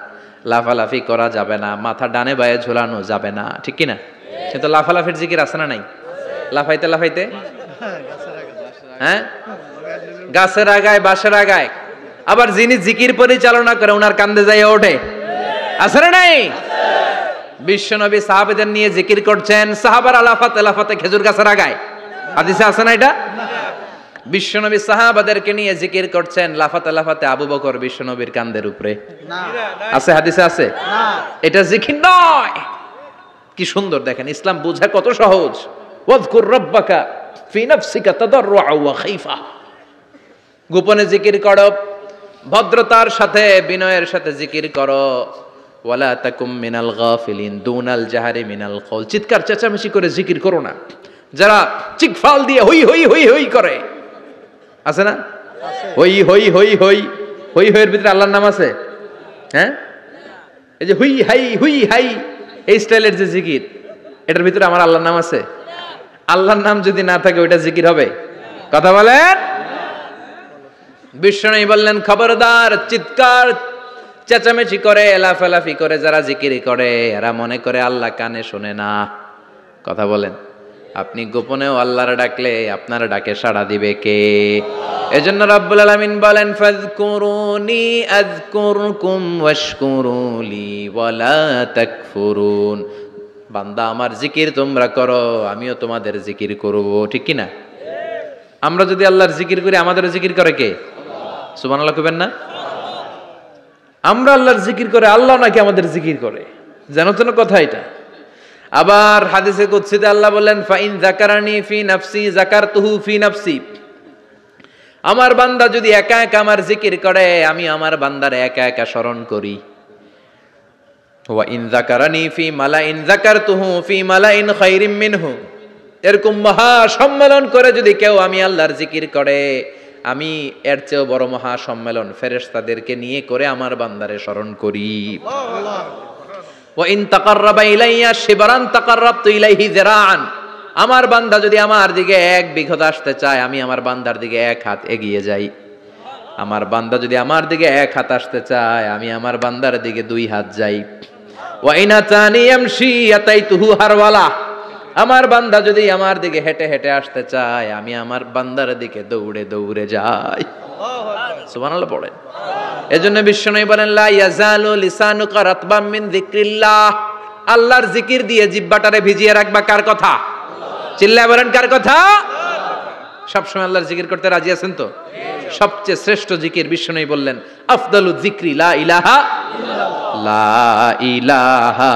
লাফালাফি করা যাবে না, মাথা ডানে বায়ে ঝুলানো যাবে না, ঠিক কি না? কিন্তু লাফালাফির জিকির আছে না নাই? লাফাইতে লাফাইতে, হ্যাঁ, গাছের আগায় বাঁশের আগায়। আবার যিনি জিকির পরিচালনা করে ওনার কান্দে যাই ওঠে, আছে না নাই? বিশ্বনবী সাহাবাদের নিয়ে জিকির করছেন, সাহাবারা লাফাতে লাফাতে খেজুর গাছের আগায়। হাদিসে আছে না এটা? বিশ্বনবী সাহাবাদেরকে নিয়ে জিকির করছেন, লাফাতে লাফাতে আবু বকর বিশ্বনবীর কান্দের উপরে। আছে হাদিসে আছে? এটা জিকির নয়। কি সুন্দর দেখেন, ইসলাম বোঝা কত সহজ। ওয়াজকুর রাব্বাকা ফি নাফসিকা তাদাররুআ ওয়া খাইফা, গোপনে জিকির করো, ভদ্রতার সাথে বিনয়ের সাথে জিকির করো। ওয়ালা তাকুম মিনাল গাফিলিন দুনাল জাহারি মিনাল কওল, চিৎকার চেঁচামেচি করে জিকির করো না। যারা চিকফাল দিয়ে হই হই হই হই করে, আছে না? হই হই হই হই হই হইয়ের ভিতরে আল্লাহর নাম আছে? হ্যাঁ, এই যে হুই হাই হুই হাই এই স্টাইলের যে জিকির, এটার ভিতরে আমার আল্লাহর নাম আছে? আল্লাহর নাম যদি না থাকে ওইটা জিকির হবে? কথা বলেন। বিশ্বনবী বললেন, খবরদার, চিৎকার চেঁচামেচি করে লাফালাফি করে যারা জিকির করে এরা মনে করে আল্লাহ কানে শোনে না। কথা বলেন। আপনি গোপনেও আল্লাহর ডাকলে আপনার ডাকে সাড়া দিবে কে? এজন্য রাব্বুল আলামিন বলেন, ফাযকুরুনি আযকুরকুম ওয়াশকুরুলি ওয়ালা তাকফুরুন। বান্দা, আমার জিকির তোমরা করো, আমিও তোমাদের জিকির করব, ঠিক কি না? আমরা যদি আল্লাহর জিকির করি, আমাদের জিকির করে কে? সুবহানাল্লাহ কইবেন না? আমরা আল্লাহর জিকির করে, আল্লাহ নাকি আমাদের জিকির করে, জানো তো না কথা এটা? আবার হাদিসে কুদসিতে আল্লাহ বলেন, ফাইন যাকারানি ফি নাফসি যাকারতুহু ফি নাফসি। আমার বান্দা যদি একা একা আমার জিকির করে, আমি আমার বান্দার একা একা স্মরণ করি। ওয়া ইন যাকারানি ফি মালাইন যাকারতুহু ফি মালাইন খায়রিম মিনহু। এরকম মহা সম্মেলন করে যদি কেউ আমি আল্লাহর জিকির করে, আমি এর চেয়েও বড় মহা সম্মেলন ফেরেশতাদেরকে নিয়ে করে আমার বান্দারে স্মরণ করি। ওয়া ইন তাকাররাবা ইলাইয়া শিবরান তাকাররাবতু ইলাইহি যিরাআন। আমার বান্দা যদি আমার দিকে এক বিঘত আসতে চায়, আমি আমার বান্দার দিকে এক হাত এগিয়ে যাই। আমার বান্দা যদি আমার দিকে এক হাত আসতে চায়, আমি আমার বান্দার দিকে দুই হাত যাই। ওয়া ইন আতানি ইয়ামশি আতাইতুহু হারওয়ালা। আমার বান্দা যদি আমার দিকে হেঁটে হেঁটে আসতে চায়, আমি আমার বান্দার দিকে দৌড়ে দৌড়ে যাই। সুবহানাল্লাহ পড়েন। এজন্য বিশ্বনবী বলেন, লা ইয়াজালু লিসানুকা রাতবাম মিন যিকরিল্লাহ। আল্লাহর জিকির দিয়ে জিহ্বাটারে ভিজিয়ে রাখবা। কার কথা? চিল্লায় বলেন, কার কথা? সবসময় আল্লাহর জিকির করতে রাজি আছেন তো? সবচেয়ে শ্রেষ্ঠ জিকির বিশ্বনবী বললেন, আফদালু যিকরি লা ইলাহা ইল্লাল্লাহ। লা ইলাহা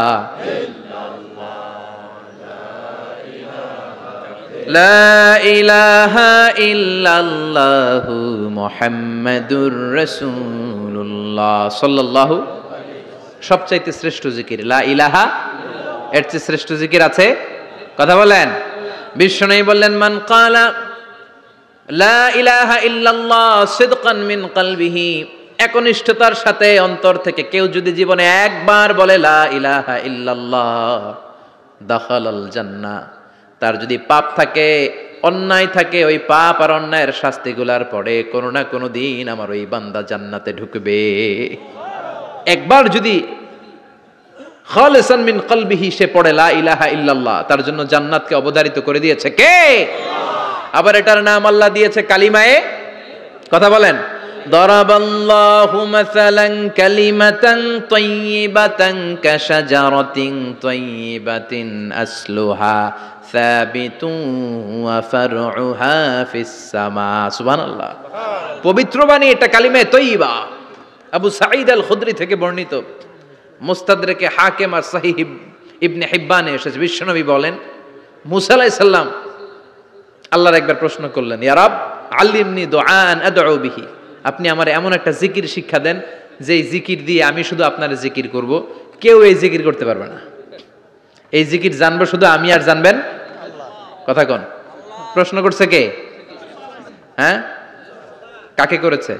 লা ইলাহা ইল্লাল্লাহু মুহাম্মাদুর রাসূলুল্লাহ সাল্লাল্লাহু। সবচাইতে শ্রেষ্ঠ জিকির লা ইলাহা। এর চেয়ে শ্রেষ্ঠ জিকির আছে? কথা বলেন। বিশ্বনবী বললেন, মান ক্বালা লা ইলাহা ইল্লাল্লাহ সিদকান মিন কলবিহি, একনিষ্ঠতার সাথে অন্তর থেকে কেউ যদি জীবনে একবার বলে লা ইলাহা ইল্লাল্লাহ, দাখালাল জান্নাহ। তার যদি পাপ থাকে, অন্যায় থাকে, ওই পাপ আর অন্যায়ের শাস্তিগুলার পরে কোনো না কোনো দিন আমার ওই বান্দা জান্নাতে ঢুকবে। একবার যদি খালিসান মিন কলবিহি সে পড়ে লা ইলাহা ইল্লাল্লাহ, তার জন্য জান্নাতকে অবধারিত করে দিয়েছে কে? আবার এটার নাম আল্লাহ দিয়েছে কালিমায়ে। কথা বলেন। দরাবাল্লাহু মাসালান কালিমাতান তাইয়িবাতান কাশাজারাতিন তাইয়িবাতিন আসলুহা সাবিতুন ওয়া ফারউহা ফিস সামা। সুবহানাল্লাহ। পবিত্র বাণী এটা কালিমায়ে তাইয়িবা। আবু সাঈদ আল খুদরি থেকে বর্ণিত, মুস্তাদরেকে হাকিম আর সহিহ ইবনে হিব্বানে এসেছে। বিশ্বনবী বলেন, মুসা আলাইহিস সালাম আল্লাহর একবার প্রশ্ন করলেন, ইয়া রাব আল্লিমনি দুআন আদউ বিহি। আপনি আমার এমন একটা জিকির শিক্ষা দেন যেই জিকির দিয়ে আমি শুধু আপনার জিকির করব, কেউ এই জিকির করতে পারবে না। এই জিকির জানবো শুধু আমি, আর জানবেন কথা কোন? প্রশ্ন করছে কে? হ্যাঁ, কাকে করেছে?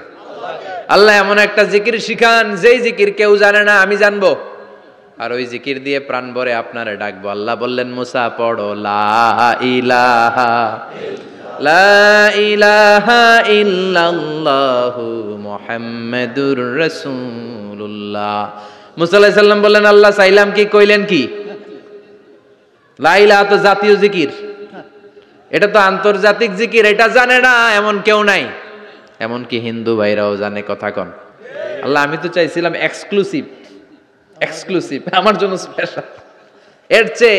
আল্লাহ এমন একটা জিকির শিখান যেই জিকির কেউ জানে না, আমি জানবো, আর ওই জিকির দিয়ে প্রাণ ভরে আপনারে ডাকবো। আল্লাহ বললেন মুসা পড়ো লা ইলাহা লা ইলাহা ইল্লাল্লাহু মুহাম্মাদুর রাসূলুল্লাহ। মুসা আলাইহিস সালাম বললেন আল্লাহ চাইলাম কি, কইলেন কি? লা ইলাহা তো জাতীয় জিকির, এটা তো আন্তর্জাতিক জিকির, এটা জানে না এমন কেউ নাই, এমনকি হিন্দু ভাইরাও জানে কথা কন। আল্লাহ আমি তো চাইছিলাম এক্সক্লুসিভ, আমার জন্য স্পেশাল, এর চেয়ে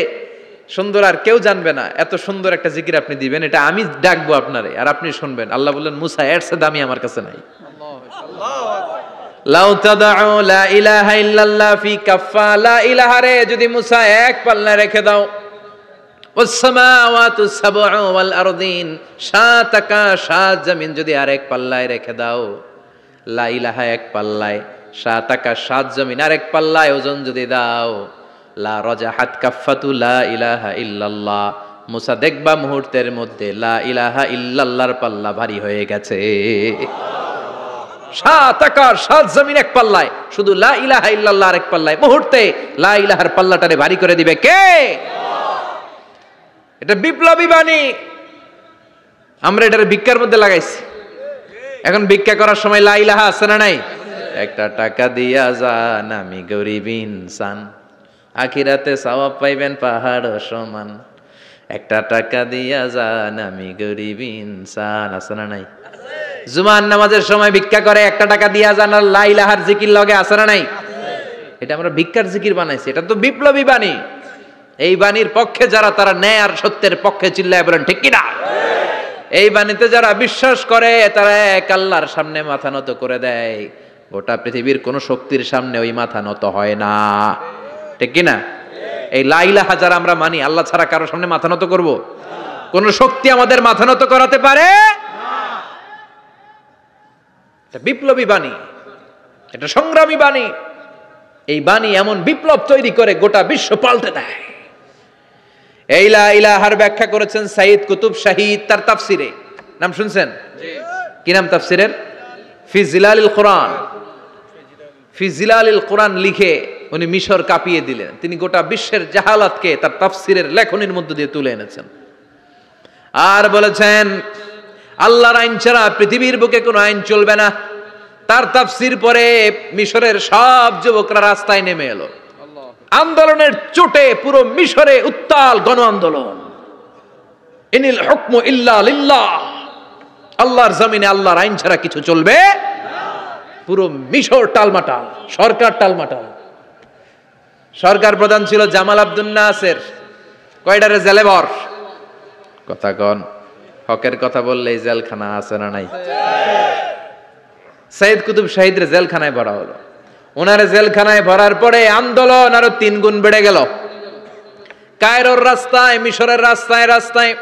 সুন্দর আর কেউ জানবে না, এত সুন্দর একটা জিকির আপনি দিবেন, এটা আমি ডাকবো আপনারে আর আপনি শুনবেন। আল্লাহ বললেন মুসা এর চেয়ে দামি আমার কাছে নাই। লাউ তাদউ লা ইলাহা ইল্লাল্লাহ ফি কাফা, লা ইলাহা রে যদি মুসা এক পাল্লায় রেখে দাও, ওয়াস সামাওয়াতু সাবউ ওয়াল আরদিন, সাত আকাশ সাত জমিন যদি আরেক পাল্লায় রেখে দাও, লা ইলাহা এক পাল্লায়, সাত আকাশ সাত জমিন আরেক পাল্লায় ওজন যদি দাও, লা রাজাহাত কাফাতু লা ইলাহা ইল্লাল্লাহ, মুসা দেখবা মুহূর্তের মধ্যে লা ইলাহা ইল্লাল্লাহর পাল্লা ভারী হয়ে গেছে। সাত আকাশ সাত জমিন এক পাল্লায়, শুধু লা ইলাহা ইল্লাল্লাহ আরেক পাল্লায়, মুহূর্তে লা ইলাহার পাল্লাটারে ভারী করে দিবে কে? এটা বিপ্লবী বাণী। আমরা এটার ভিক্ষার মধ্যে লাগাইছি। এখন ভিক্ষা করার সময় লা ইলাহা আছে না নাই? একটা টাকা দিয়া যান আমি গরিব ইনসান, আখিরাতে সওয়াব পাইবেন পাহাড় সমান। একটা টাকা দিয়া যান আমি গরিব ইনসান, আছে না নাই? জুমার নামাজের সময় ভিক্ষা করে একটা টাকা দিয়া যান, আর লা ইলাহার জিকির লগে আছে না নাই? এটা আমরা ভিক্ষার জিকির বানাইছি, এটা তো বিপ্লবী বাণী। এই বাণীর পক্ষে যারা, তারা ন্যায় আর সত্যের পক্ষে চিল্লায় বলেন ঠিক কিনা? এই বাণীতে যারা বিশ্বাস করে তারা এক আল্লাহর সামনে মাথা নত করে দেয়, গোটা পৃথিবীর কোন শক্তির সামনে ওই মাথা নত হয় না, ঠিক কিনা? এই লা ইলাহা যারা আমরা মানি, আল্লাহ ছাড়া কারো সামনে মাথা নত করব? কোন শক্তি আমাদের মাথা নত করাতে পারে? এটা বিপ্লবী বাণী, এটা সংগ্রামী বাণী। এই বাণী এমন বিপ্লব তৈরি করে গোটা বিশ্ব পাল্টে দেয়। এই লা ইলাহার ব্যাখ্যা করেছেন সাইয়্যিদ কুতুব শাহীদ তার তাফসিরে, নাম শুনছেন? কি নাম তাফসিরের? ফি জিলালিল কোরআন। ফি জিলালিল কোরআন লিখে উনি মিশর কাঁপিয়ে দিলেন। তিনি গোটা বিশ্বের জাহালাতকে তার তাফসিরের লেখনীর মধ্য দিয়ে তুলে এনেছেন। আর বলেছেন আল্লাহর আইন ছাড়া পৃথিবীর বুকে কোনো আইন চলবে না। তার তাফসির পরে মিশরের সব যুবকরা রাস্তায় নেমে এলো। আন্দোলনের চোটে পুরো মিশরে উত্তাল গণ আন্দোলন। ইনিল হুকমু ইল্লা লিল্লাহ, আল্লাহর জমিনে আল্লাহর আইন ছাড়া কিছু চলবে না। পুরো মিশর টালমাটাল, সরকার টালমাটাল। সরকার প্রধান ছিল জামাল আব্দুল নাসের। কয়টারে জেলে ভর? কথা কন, হকের কথা বললেই জেলখানা আছে না নাই? সাইয়্যিদ কুতুব শাহীদের জেলখানায় ভরা হলো। ওনারে জেলখানায় ভরার পরে আন্দোলন আরো 3 গুণ বেড়ে গেল। কায়রোর রাস্তায়, মিশরের রাস্তায় রাস্তায়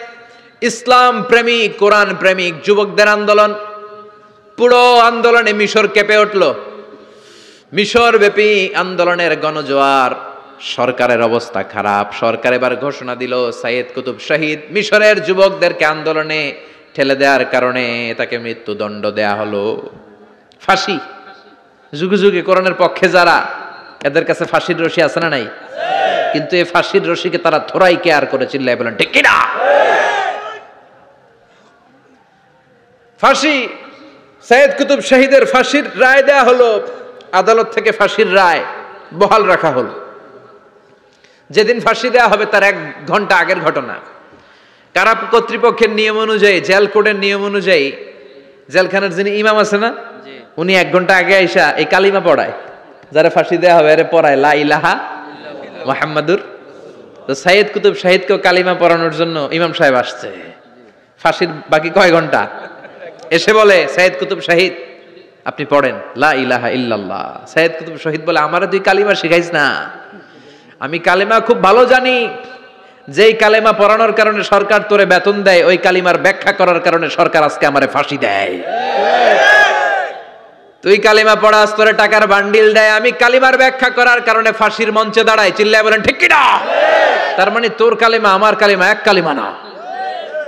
ইসলাম প্রেমিক, কোরআন প্রেমিক যুবকদের আন্দোলন। পুরো আন্দোলনে মিশর কেঁপে উঠল। মিশর ব্যাপী আন্দোলনের গণজোয়ার। সরকারের অবস্থা খারাপ। সরকার এবার ঘোষণা দিল সাইয়্যিদ কুতুব শাহীদ মিশরের যুবকদেরকে আন্দোলনে ঠেলে দেওয়ার কারণে তাকে মৃত্যুদণ্ড দেয়া হলো, ফাঁসি। যুগে যুগে কোরআনের পক্ষে যারা, এদের কাছে ফাঁসির রশি আছে না নাই? কিন্তু এই ফাঁসির রশিকে তারা থোড়াই কেয়ার করে চিল্লায় বলেন ঠিক কিনা? ফাঁসি, সাইয়্যিদ কুতুব শাহীদের ফাঁসির রায় দেয়া হলো। আদালত থেকে ফাঁসির রায় বহাল রাখা হলো। যেদিন ফাঁসি দেওয়া হবে তার 1 ঘন্টা আগের ঘটনা। কারা কর্তৃপক্ষের নিয়ম অনুযায়ী, জেল কোডের নিয়ম অনুযায়ী জেলখানার যিনি ইমাম আছে না, উনি 1 ঘন্টা আগে আইসা এই কালিমা পড়ায়, যারা ফাঁসি দেওয়া হবে এর পড়ায় লা ইলাহা মুহাম্মাদুর। তো সাইয়্যিদ কুতুব শাহীদকেও কালিমা পড়ানোর জন্য ইমাম সাহেব আসছে। ফাঁসির বাকি কয় ঘন্টা, এসে বলে সাইয়্যিদ কুতুব শাহীদ আপনি পড়েন লা ইলাহা ইল্লাল্লাহ। সাইয়্যিদ কুতুব শাহীদ বলে আমারে তুই কালিমা শিখাইস না, আমি কালিমা খুব ভালো জানি। যেই কালিমা পড়ানোর কারণে সরকার তোরে বেতন দেয়, ওই কালিমার ব্যাখ্যা করার কারণে সরকার আজকে আমারে ফাঁসি দেয়। তুই কালিমা পড়াস, তোরে টাকার বান্ডিল দেয়, আমি কালিমার ব্যাখ্যা করার কারণে ফাঁসির মঞ্চে দাঁড়াই। চিল্লায় বলেন ঠিক কিনা? তার মানে তোর কালিমা আমার কালিমা এক কালিমা না,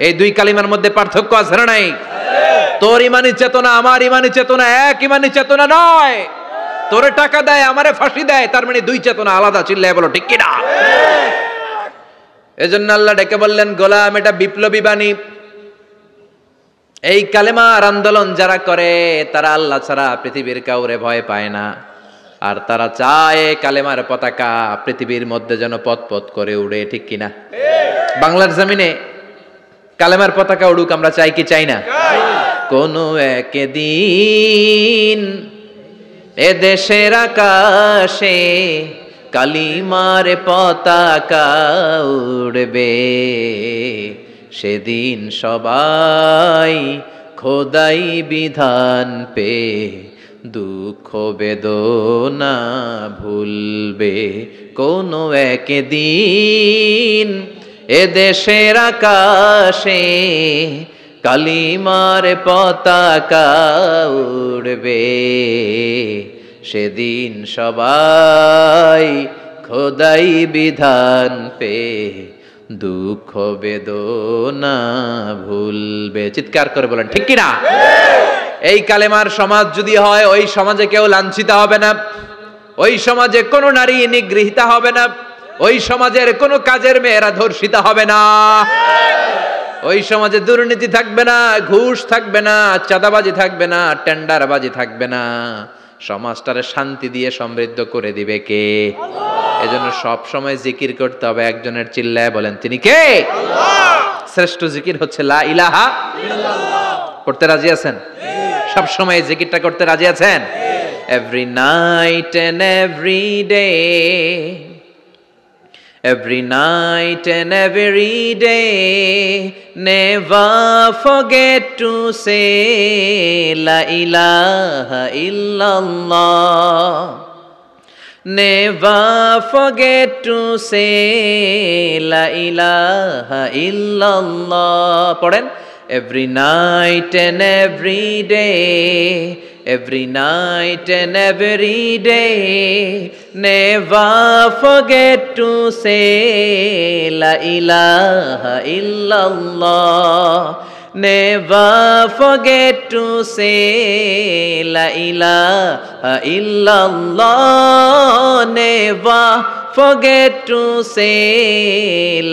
এই দুই কালিমার মধ্যে পার্থক্য আছে না নাই? তোর ইমানি চেতনা আমার ইমানি চেতনা এক ইমানি চেতনা নয়। তোরে টাকা দেয় আমারে ফাঁসি দেয়, তার মানে দুই চেতনা আলাদা। চিল্লায় বলো ঠিক কিনা? এজন্য আল্লাহ ডেকে বললেন, গোলাম এটা বিপ্লবী বাণী। এই কালেমার আন্দোলন যারা করে তারা আল্লাহ ছাড়া পৃথিবীর কাউরে ভয় পায় না, আর তারা চায় কালেমার পতাকা পৃথিবীর মধ্যে যেন পথ পথ করে উড়ে। ঠিক কিনা? বাংলার জমিনে কালেমার পতাকা উড়ুক আমরা চাই কি চাই না? কোনো একদিন এ দেশের আকাশে কালিমার পতাকা উড়বে, সেদিন সবাই খোদাই বিধান পে দুঃখ বেদনা ভুলবে। কোনো একদিন এ দেশের আকাশে কালিমার পতাকা উড়বে, সেদিন সবাই খোদাই বিধান পে দুঃখ বেদনা ভুলবে। চিৎকার করে বলেন ঠিক কিনা? এই কালেমার সমাজ যদি হয়, ওই সমাজে কেউ লাঞ্ছিত হবে না, ওই সমাজে কোনো নারী নিগৃহীত হবে না, ওই সমাজের কোনো কাজের মেয়েরা ধর্ষিত হবে না, ওই সমাজে দুর্নীতি থাকবে না, ঘুষ থাকবে না, চাঁদাবাজি থাকবে না, টেন্ডারবাজি থাকবে না। সমাজটারে শান্তি দিয়ে সমৃদ্ধ করে দিবে কে? এজন্য সব সময় জিকির করতে হবে একজনের। চিল্লায় বলেন তিনি কে? শ্রেষ্ঠ জিকির হচ্ছে লা ইলাহা ইল্লাল্লাহ। করতে রাজি আছেন? সব সময় জিকিরটা করতে রাজি আছেন? Every night and every day, every night and every day, never forget to say la ilaha illallah, never forget to say la ilaha illallah. পড়েন, every night and every day, every night and every day, never forget to say la ilaha illallah, never forget to say la ilaha illallah, never forget to say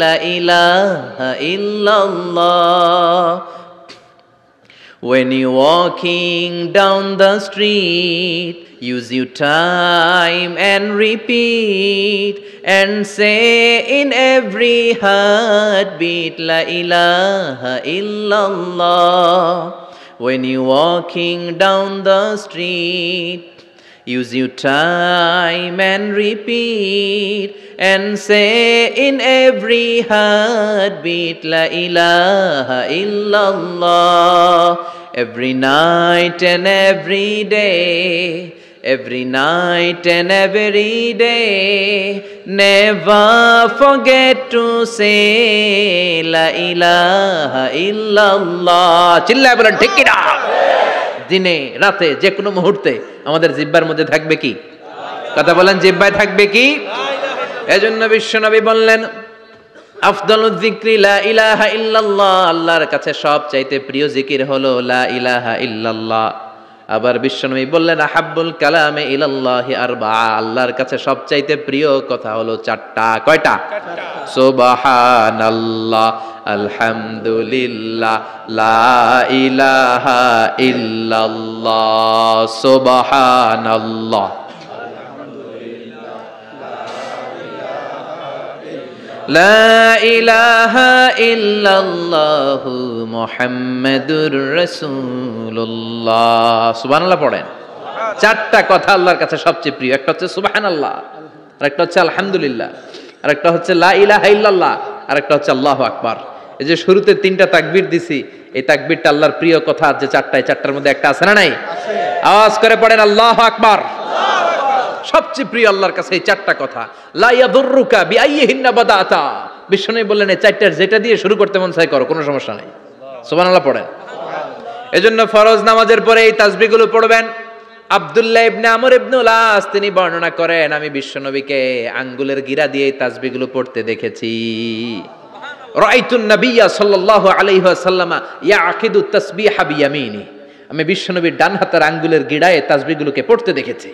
la ilaha illallah. When you're walking down the street, use your time and repeat and say in every heartbeat la ilaha illallah. When you're walking down the street, use your time and repeat and say in every heartbeat la ilaha illallah. Every night and every day, every night and every day, never forget to say la ilaha illallah. চিল্লায় বলেন ঠিক কিনা? দিনে রাতে যে কোনো মুহূর্তে আমাদের জিহ্বার মধ্যে থাকবে কি? কথা বলেন, জিহ্বায় থাকবে কি? এজন্য বিশ্বনবী বললেন, আফদালুয যিকরি লা ইলাহা ইল্লাল্লাহ, আল্লাহর কাছে সবচাইতে প্রিয় জিকির হলো লা ইলাহা ইল্লাল্লাহ। আবার বিশ্বনবী বললেন, আহাব্বুল কালামে ইলাল্লাহি আরবাআ, আল্লাহর কাছে সবচাইতে প্রিয় কথা হলো চারটা। কয়টা? সুবহানাল্লাহ, আলহামদুলিল্লাহ, লা ইলাহা ইল্লাল্লাহ। সুবহানাল্লাহ, লা ইলাহা ইল্লাল্লাহু মুহাম্মাদুর রাসূলুল্লাহ। সুবহানাল্লাহ পড়েন। চারটা কথা আল্লাহর কাছে সবচেয়ে প্রিয়। একটা হচ্ছে সুবহানাল্লাহ, আরেকটা হচ্ছে আলহামদুলিল্লাহ, আরেকটা হচ্ছে লা ইলাহা ইল্লাল্লাহ, আরেকটা হচ্ছে আল্লাহু আকবার। এই যে শুরুতে তিনটা তাকবীর দিছি, এই তাকবীরটা আল্লাহর প্রিয় কথা যে চারটায়, চারটার মধ্যে একটা আছে না নাই? আওয়াজ করে পড়েন আল্লাহু আকবার। সবচেয়ে প্রিয় আল্লাহর কাছে এই চারটা কথা। লা ইয়াদুররুকা বিআইয়িহিন্না বাদাতা, বিশ্বনবী বললেন এই চারটার যেটা দিয়ে শুরু করতে মন চায় করো, কোনো সমস্যা নাই। সুবহানাল্লাহ পড়েন। এজন্য ফরজ নামাজের পরে এই তাসবিহগুলো পড়বেন। আব্দুল্লাহ ইবনে আমর ইবনে উলাস তিনি বর্ণনা করেন, আমি বিশ্বনবীকে আঙ্গুলের গিরা দিয়ে তাসবিহগুলো পড়তে দেখেছি। রাআইতুন নাবিয়্যা সাল্লাল্লাহু আলাইহি ওয়াসাল্লাম ইয়াকিদু তাসবিহা বিয়ামিনি, আমি বিশ্বনবীর ডান হাতের আঙ্গুলের গিরায় তাসবিহগুলোকে পড়তে দেখেছি।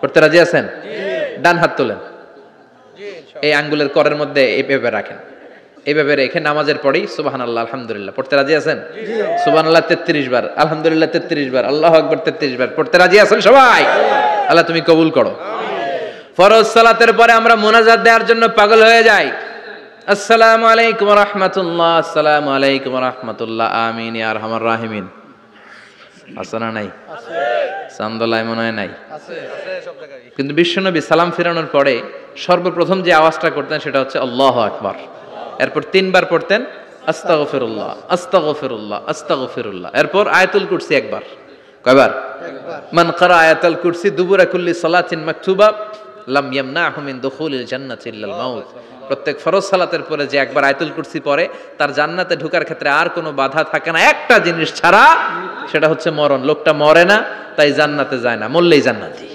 পড়তে রাজি আছেন? ডান হাত তোলেন, এই আঙ্গুলের করের মধ্যে এইভাবে রাখেন, এইভাবে রেখে নামাজের পরেই সুবহানাল্লাহ আলহামদুলিল্লাহ পড়তে রাজি আছেন? সুবহানাল্লাহ 33 বার, আলহামদুলিল্লাহ 33 বার, আল্লাহু আকবার 33 বার পড়তে রাজি আছেন সবাই? আল্লাহ তুমি কবুল করো। ফরজ সালাতের পরে আমরা মুনাজাত দেওয়ার জন্য পাগল হয়ে যাই। আসসালামু আলাইকুম ওয়া রাহমাতুল্লাহ, আসসালামু আলাইকুম ওয়া রাহমাতুল্লাহ, আমিন ইয়া আরহামার রাহিমিন। আছে না নাই? আছে। চান্দলায় মনে হয় নাই? আছে, সব জায়গায়। কিন্তু বিশ্বনবী সালাম ফিরানোর পরে সর্বপ্রথম যে আওয়াজটা করতেন সেটা হচ্ছে আল্লাহু আকবার। এরপর 3 বার পড়তেন আস্তাগফিরুল্লাহ আস্তাগফিরুল্লাহ আস্তাগফিরুল্লাহ। এরপর আয়াতুল কুরসি একবার। কয়বার? একবার। মান ক্বারা আয়াতুল কুরসি দুবুরা কুল্লি সালাতিন মাকতুবা লাম ইয়ামনাহু মিন দুখুলিল জান্নাতি ইল্লাল মাউত। প্রত্যেক ফরজ সালাতের পরে যে একবার আয়াতুল কুরসি পড়ে তার জান্নাতে ঢোকার ক্ষেত্রে আর কোনো বাধা থাকে না, একটা জিনিস ছাড়া, সেটা হচ্ছে মরণ। লোকটা মরে না তাই জান্নাতে যায় না, মরলেই জান্নাতি।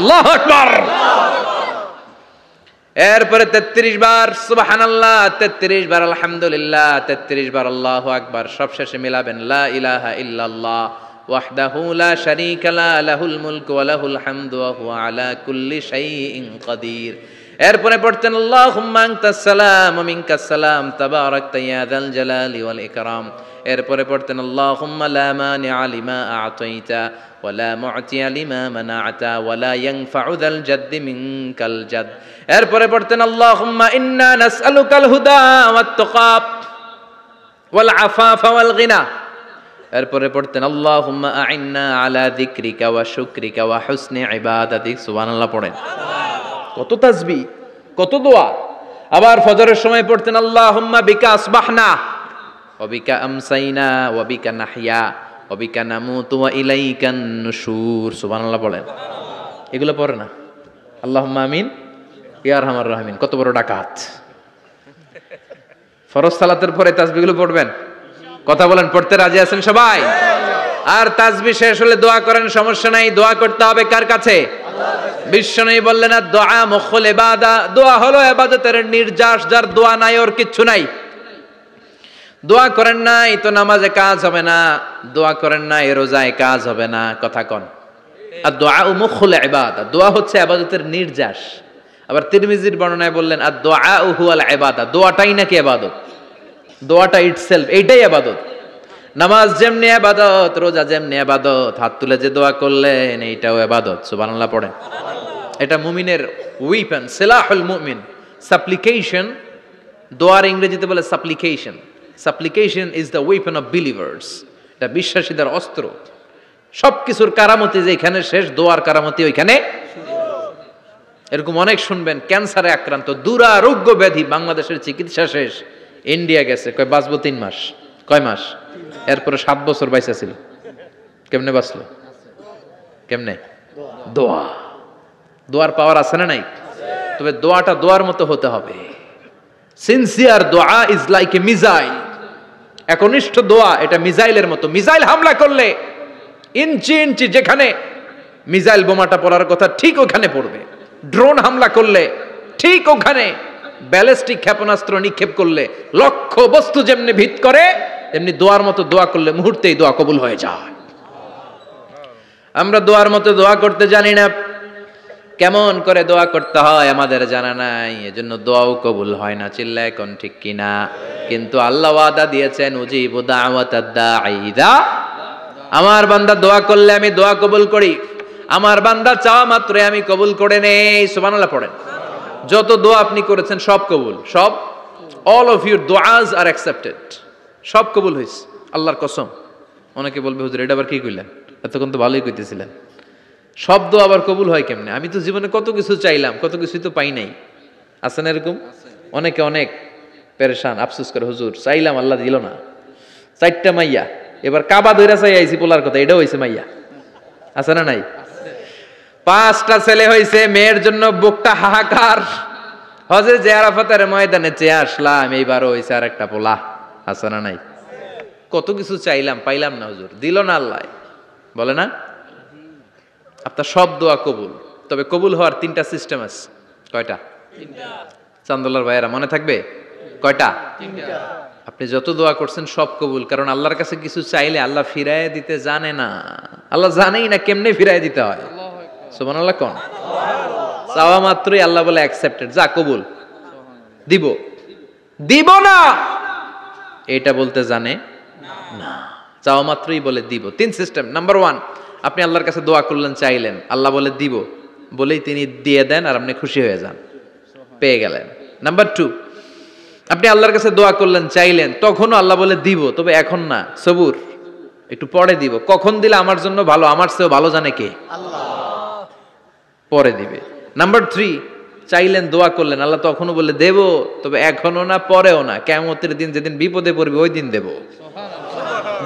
আল্লাহু আকবার। এরপরে 33 বার সুবহানাল্লাহ, 33 বার আলহামদুলিল্লাহ, 33 বার আল্লাহু আকবার। সবশেষে মিলাবেন লা ইলাহা ইল্লাল্লাহ ওয়াহদাহু লা শারীকা লা লাহুল মুলকু ওয়া লাহুল হামদু ওয়া হুয়া আলা কুল্লি শাইইন কাদির। এরপরে পড়তেন আল্লাহুম্মা আনতাস সালাম ওয়া মিনকাস সালাম তাবারাকতা ইয়া যাল জালালি ওয়াল ইকরাম। এরপরে পড়তেন আল্লাহুম্মা লা মানিআ লিমা আ'তাইতা ওয়া লা মু'তিয়া লিমা মানা'তা ওয়া লা ইয়ানফা'ু যাল জাদ্দি মিনকাল জাদ। এরপরে পড়তেন আল্লাহুম্মা ইন্না নাসআলুকাল হুদা ওয়াত তাকা ওয়াল আফাফা ওয়াল গিনা। এরপরে পড়তেন আল্লাহুম্মা আ'ইন্না আলা যিকরিকা ওয়া শুকরিকা ওয়া হুসনি ইবাদাতিক। সুবহানাল্লাহ পড়েন। কত তাসবিহ, কত দোয়া। আবার ফজরের সময় পড়তেন আল্লাহুম্মা বিকা আসবাহনা ওয়া বিকা আমসাইনা ওয়া বিকা নাহইয়া ওয়া বিকা নামুতু ওয়া ইলাইকান নুশুর। সুবহানাল্লাহ বলেন। এগুলো পড়ে না? আল্লাহুম্মা আমিন ইয়া আরহামার রাহিমিন। কত বড় ডাকাত। ফরজ সালাতের পরে তাসবিহগুলো পড়বেন? কথা বলেন, পড়তে রাজি আছেন সবাই? আর তাসবিহ শেষ হলে দোয়া করেন, সমস্যা নাই। দোয়া করতে হবে কার কাছে? বিশ্বনবী বললেন না, দোয়া মুখুল ইবাদা, দোয়া হলো ইবাদতের নির্যাস। যার দোয়া নাই ওর কিচ্ছু নাই। দোয়া করেন নাই তো নামাজে কাজ হবে না, দোয়া করেন নাই রোজায় কাজ হবে না। কথা কন। আর দোয়া মুখুল ইবাদা, দোয়া হচ্ছে ইবাদতের নির্যাস। আবার তিরমিজির বর্ণনায় বললেন আর দোয়া হুয়াল ইবাদা, দোয়াটাই নাকি ইবাদত। দোয়াটা ইটসেলফ এইটাই ইবাদত। নামাজ যেমনি ইবাদত, রোজা যেমনি ইবাদত, হাত তুলে যে দোয়া করলেন এইটাও ইবাদত। সুবহানাল্লাহ পড়েন। এটা মুমিনের উইপেন, সিলাহুল মুমিন। সাপ্লিকেশন, দোয়ার ইংরেজিতে বলে সাপ্লিকেশন। সাপ্লিকেশন is the weapon of believers. এটা বিশ্বাসীদের অস্ত্র। সবকিছুর কারামতি যেখানে শেষ, দোয়ার কারামতি ওইখানে। এরকম অনেক শুনবেন, ক্যান্সারে আক্রান্ত, দুরারোগ্য ব্যাধি, বাংলাদেশের চিকিৎসা শেষ, ইন্ডিয়া গেছে, কয় বাঁচবো 3 মাস। কয় মাস? এরপরে 7 বছর বাইসা ছিল। কেমনে বাঁচলো? কেমনে? দোয়া। দোয়ার পাওয়ার আছে না নাই? তবে দোয়াটা দোয়ার মতো হতে হবে। সিনসিয়ার দোয়া ইজ লাইক এ মিসাইল। একনিষ্ঠ দোয়া এটা মিসাইলের মতো। মিসাইল হামলা করলে ইঞ্চি ইঞ্চি যেখানে মিসাইল বোমাটা পড়ার কথা ঠিক ওখানে পড়বে। ড্রোন হামলা করলে ঠিক ওখানে, ব্যালিস্টিক ক্ষেপণাস্ত্র নিক্ষেপ করলে লক্ষ্য বস্তু যেমনি ভিত করে, তেমনি দোয়ার মতো দোয়া করলে মুহূর্তেই দোয়া কবুল হয়ে যায়। আমরা দোয়ার মতো দোয়া করতে জানি না। কেমন করে দোয়া করতে হয় আমাদের জানা নাই, এজন্য দোয়াও কবুল হয় না। চিল্লায় কোন ঠিক কিনা? কিন্তু আল্লাহ ওয়াদা দিয়েছেন উজিবু দাওয়াতাদ দাঈ ইযা, আমার বান্দা দোয়া করলে আমি দোয়া কবুল করি। আমার বান্দা চাওয়া মাত্রই আমি কবুল করে নেই। সুবহানাল্লাহ পড়েন। যত দোয়া আপনি করেছেন সব কবুল, সব। অল অফ ইউর দোয়াজ আর অ্যাকসেপ্টেড। সব কবুল হয়েছে আল্লাহর কসম। অনেকে বলবে হুজুর এটা আবার কি কইলেন, এতক্ষণ তো ভালোই কইতেছিলেন। সব দোয়া আবার কবুল হয় কেমনে? আমি তো জীবনে কত কিছু চাইলাম, কত কিছুই তো পাই নাই। আছে না এরকম? অনেকে অনেক পেরেশান, আফসোস করে হুজুর চাইলাম আল্লাহ দিল না। 4টা মাইয়া, এবার কাবা ধইরা চাই আইছি পোলার কথা, এটাও হইছে মাইয়া। আছে না নাই? 5টা ছেলে হইছে, মেয়ের জন্য বুকটা হাহাকার। হজে যে আরাফাতের ময়দানে চেয়ে আসলাম, এইবারও হইছে আর একটা পোলা। আছে না নাই? কত কিছু চাইলাম, পাইলাম না হুজুর, দিল না আল্লাহ। বলে না? আপনার সব দোয়া কবুল। তবে কবুল হওয়ার 3টা সিস্টেম আছে। কয়টা? 3টা। চান্দোলার ভাইয়েরা মনে থাকবে? কয়টা? 3টা। আপনি যত দোয়া করছেন সব কবুল, কারণ আল্লাহর কাছে কিছু চাইলে আল্লাহ ফিরায় দিতে জানে না। আল্লাহ জানেই না কেমনে ফিরায় দিতে হয়। সুবহানাল্লাহ কোন? চাওয়া মাত্রই আল্লাহ বলে অ্যাকসেপ্টেড, যা কবুল, দিব দিব না এটা বলতে জানে না, চাওয়া মাত্রই বলে দিব। 3 সিস্টেম। নাম্বার 1, আপনি আল্লাহর কাছে দোয়া করলেন, চাইলেন, আল্লাহ বলে দিব, বলেই তিনি দিয়ে দেন আর আপনি খুশি হয়ে যান, পেয়ে গেলেন। নাম্বার 2, আপনি আল্লাহর কাছে দোয়া করলেন, চাইলেন, তখনও আল্লাহ বলে দিব, তবে এখন না, সবুর, একটু পরে দিব। কখন দিলে আমার জন্য ভালো, আমার চেয়েও ভালো জানে কে? আল্লাহ, পরে দিবে। নাম্বার 3, চাইলেন, দোয়া করলেন, আল্লাহ তখনও বলে দেব, তবে এখনো না, পরেও না, কিয়ামতের দিন যেদিন বিপদে পড়বি ওই দিন দেব।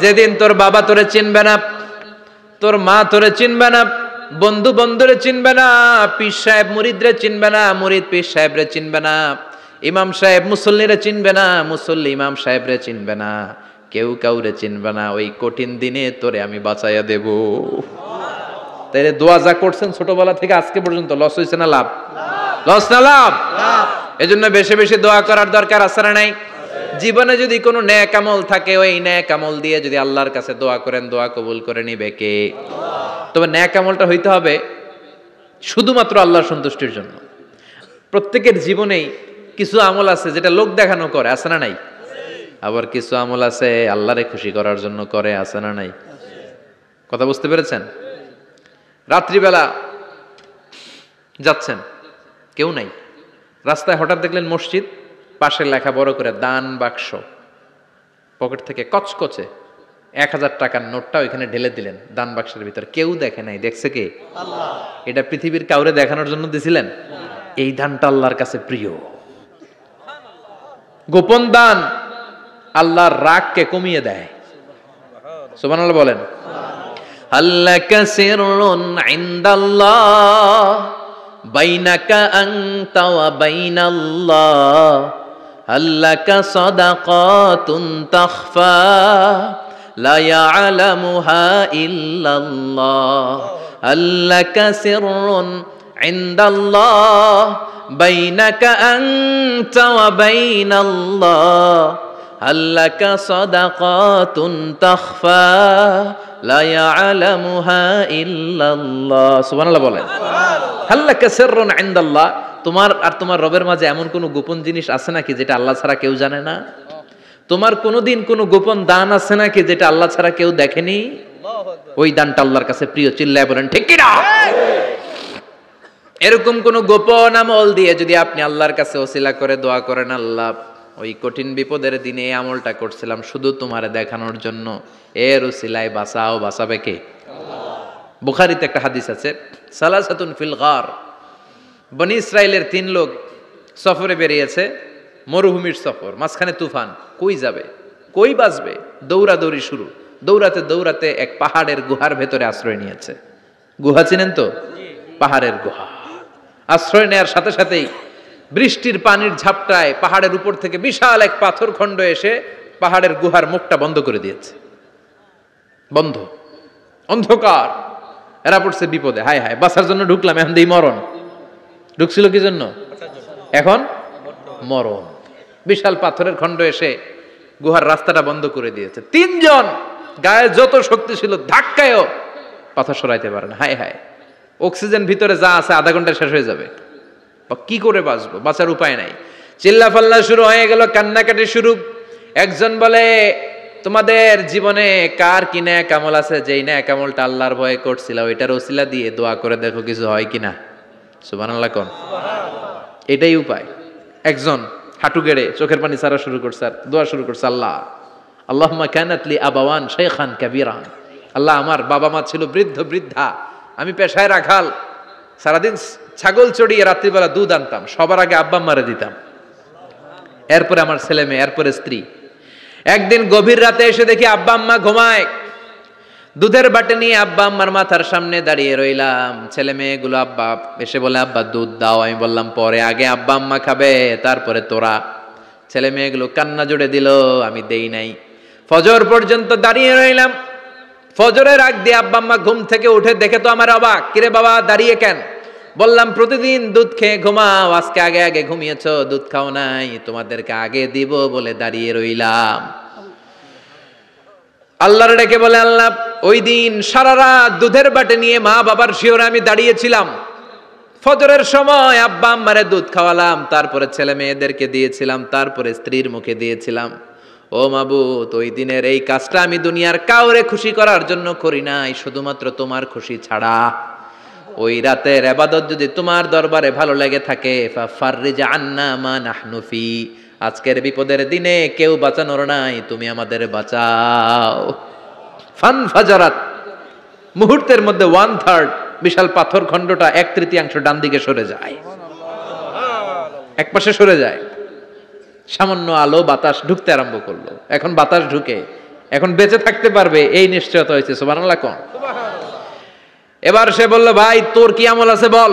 যেদিন তোর বাবা তোরে চিনবে না, তোর মা তোরে চিনবে না, বন্ধু বন্ধুরে চিনবে না, পীর সাহেব মুরিদরে চিনবে না, মুরিদ পীর সাহেবরে চিনবে না, ইমাম সাহেব মুসল্লিরে চিনবে না, মুসল্লি ইমাম সাহেবরে চিনবে না, কেউ কাউরে চিনবে না। ওই কঠিন দিনে তোরে আমি বাঁচাইয়া দেব। তাইলে দোয়া যা করছেন ছোটবেলা থেকে আজকে পর্যন্ত লস হয়েছে না লাভ? লস না লাভ? এজন্য বেশি বেশি দোয়া করার দরকার আছে না নাই? জীবনে যদি কোনো নেক আমল থাকে, ওই নেক আমল দিয়ে যদি আল্লাহর কাছে দোয়া করেন, দোয়া কবুল করে নিবে কে? তবে নেক আমলটা হইতে হবে শুধুমাত্র আল্লাহর সন্তুষ্টির জন্য। প্রত্যেকের জীবনেই কিছু আমল আছে যেটা লোক দেখানো করে, আছে না নাই? আবার কিছু আমল আছে আল্লাহরে খুশি করার জন্য করে, আছে না নাই? কথা বুঝতে পেরেছেন? রাত্রিবেলা যাচ্ছেন, কেউ নাই, রাস্তায় হঠাৎ দেখলেন মসজিদ, পাশে লেখা বড় করে দান বাক্স, পকেট থেকে কচকচে 1000 টাকার নোটটা ওইখানে ঢেলে দিলেন দান বাক্সের ভিতর। কেউ দেখে নাই, দেখছে কে? আল্লাহ। এটা পৃথিবীর কাউরে দেখানোর জন্য দিছিলেন? এই দানটা আল্লাহর কাছে প্রিয়। গোপন দান আল্লাহর রাগকে কমিয়ে দেয়। সুবহানাল্লাহ বলেন। আল্লাকা সিররুন ইনদাল্লাহ বাইনাকা আনতা ওয়া বাইনাল্লাহ, আল্লাকা সাদাকাতুন তাখফা লা ইয়ালামুহা ইল্লাল্লাহ, আল্লাকা সিররুন ইনদাল্লাহ বাইনাকা আনতা ওয়া বাইনাল্লাহ, আল্লাকা সাদাকাতুন তাখফা লা ইয়ালামুহা ইল্লাল্লাহ। সুবহানাল্লাহ বলেন। আল্লাকা সিররুন ইনদাল্লাহ, তোমার আর তোমার রবের মাঝে এমন কোন গোপন জিনিস আছে নাকি যেটা আল্লাহ ছাড়া কেউ জানে না? তোমার কোনোদিন কোনো গোপন দান আছে নাকি যেটা আল্লাহ ছাড়া কেউ দেখেনি? ওই দানটা আল্লাহর কাছে প্রিয়। চিল্লায় বলেন ঠিক কি না? এরকম কোন গোপন আমল দিয়ে যদি আপনি আল্লাহর কাছে ওসিলা করে দোয়া করেন, আল্লাহ ওই কঠিন বিপদের দিনে এই আমলটা করছিলাম শুধু তোমারে দেখানোর জন্য, এর ওসিলায় বাঁচাও, বাঁচাবে কে? আল্লাহ। বুখারীতে একটা হাদিস আছে, সালাসাতুন ফিল গার, বনি ইসরাইলের 3 লোক সফরে বেরিয়েছে, মরুভূমির সফর, মাঝখানে তুফান, কই যাবে, কই বাঁচবে, দৌড়াদৌড়ি শুরু, দৌড়াতে দৌড়াতে এক পাহাড়ের গুহার ভেতরে আশ্রয় নিয়েছে। গুহা চিনেন তো? পাহাড়ের গুহা। আশ্রয় নেওয়ার সাথে সাথেই বৃষ্টির পানির ঝাপটায় পাহাড়ের উপর থেকে বিশাল এক পাথর খণ্ড এসে পাহাড়ের গুহার মুখটা বন্ধ করে দিয়েছে। বন্ধ, অন্ধকার, এরা পড়ছে বিপদে। হায় হায়, বাঁচার জন্য ঢুকলাম, এখন দিই মরণ। ঢুকছিল কি জন্য? এখন মরণ। বিশাল পাথরের খণ্ড এসে গুহার রাস্তাটা বন্ধ করে দিয়েছে। 3 জন গায়ে যত শক্তি ছিল ধাক্কায়ও পাথর সরাইতে পারে না। হায় হায়, অক্সিজেন ভিতরে যা আছে আধা ঘন্টায় শেষ হয়ে যাবে। কি করে বাঁচবো? বাঁচার উপায় নাই। চিল্লাফাল্লা শুরু হয়ে গেল, কান্নাকাটি শুরু। একজন বলে, তোমাদের জীবনে কার কি নেক আমল আছে, যেই নেক আমলটা আল্লাহর ভয়ে করছিল ওইটার ওসিলা দিয়ে দোয়া করে দেখো কিছু হয় কিনা। সুবহানাল্লাহ কোন? এটাই উপায়। একজন হাঁটু গেড়ে চোখের পানি ছাড়া শুরু করছে আর দোয়া শুরু করছে, আল্লাহ আল্লাহুম্মা কানাত লি আবাওয়ান শাইখান কাবীরান, আল্লাহ আমার বাবা মা ছিল বৃদ্ধ বৃদ্ধা, আমি পেশায় রাখাল, সারাদিন ছাগল চড়িয়ে রাত্রিবেলা দুধ আনতাম, সবার আগে আব্বা আম্মারে দিতাম, এরপরে আমার ছেলে মেয়ে, এরপরে স্ত্রী। একদিন গভীর রাতে এসে দেখি আব্বা আম্মা ঘুমায়, দুধের বাটি নিয়ে আব্বা আম্মার মাথার সামনে দাঁড়িয়ে রইলাম। ছেলে মেয়েগুলো আব্বা এসে বলে, আব্বা দুধ দাও। আমি বললাম পরে, আগে আব্বা আম্মা খাবে তারপরে তোরা। ছেলে মেয়েগুলো কান্না জুড়ে দিল, আমি দেই নাই। ফজর পর্যন্ত দাঁড়িয়ে রইলাম, ফজরের আগ দিয়ে আব্বা আম্মা ঘুম থেকে উঠে দেখে তো আমার অবাক, কিরে বাবা দাঁড়িয়ে কেন? বললাম প্রতিদিন দুধ খেয়ে ঘুমাও, আজকে আগে আগে ঘুমিয়েছো, দুধ খাও নাই, তোমাদেরকে আগে দিব বলে দাঁড়িয়ে রইলাম। আল্লাহর ডেকে বলে, আল্লাহ ওই দিন সারা রাত দুধের বাটে নিয়ে মা বাবার শিওরে আমি দাঁড়িয়েছিলাম, ফজরের সময় আব্বা আম্মারে দুধ খাওয়ালাম, তারপরে ছেলে মেয়েদেরকে দিয়েছিলাম, তারপরে স্ত্রীর মুখে দিয়েছিলাম। ও মাবুদ, ওই দিনের এই কাজটা আমি দুনিয়ার কাউরে খুশি করার জন্য করি নাই, শুধুমাত্র তোমার খুশি ছাড়া। ওই রাতের ইবাদত যদি তোমার দরবারে ভালো লেগে থাকে, ফাফাররিজ আন্না মা নাহনু ফি, আজকের বিপদের দিনে কেউ বাঁচানোর নাই, তুমি আমাদের বাঁচাও। ফানফাজারাত, মুহূর্তের মধ্যে 1/3 বিশাল পাথর খণ্ডটা 1/3 ডান দিকে সরে যায়, এক পাশে সরে যায়। সামান্য আলো বাতাস ঢুকতে আরম্ভ করলো। এখন বাতাস ঢুকে এখন বেঁচে থাকতে পারবে এই নিশ্চয়তা হয়েছে। সুবহানাল্লাহ কোন। এবার সে বলল, ভাই তোর কি আমল আছে বল।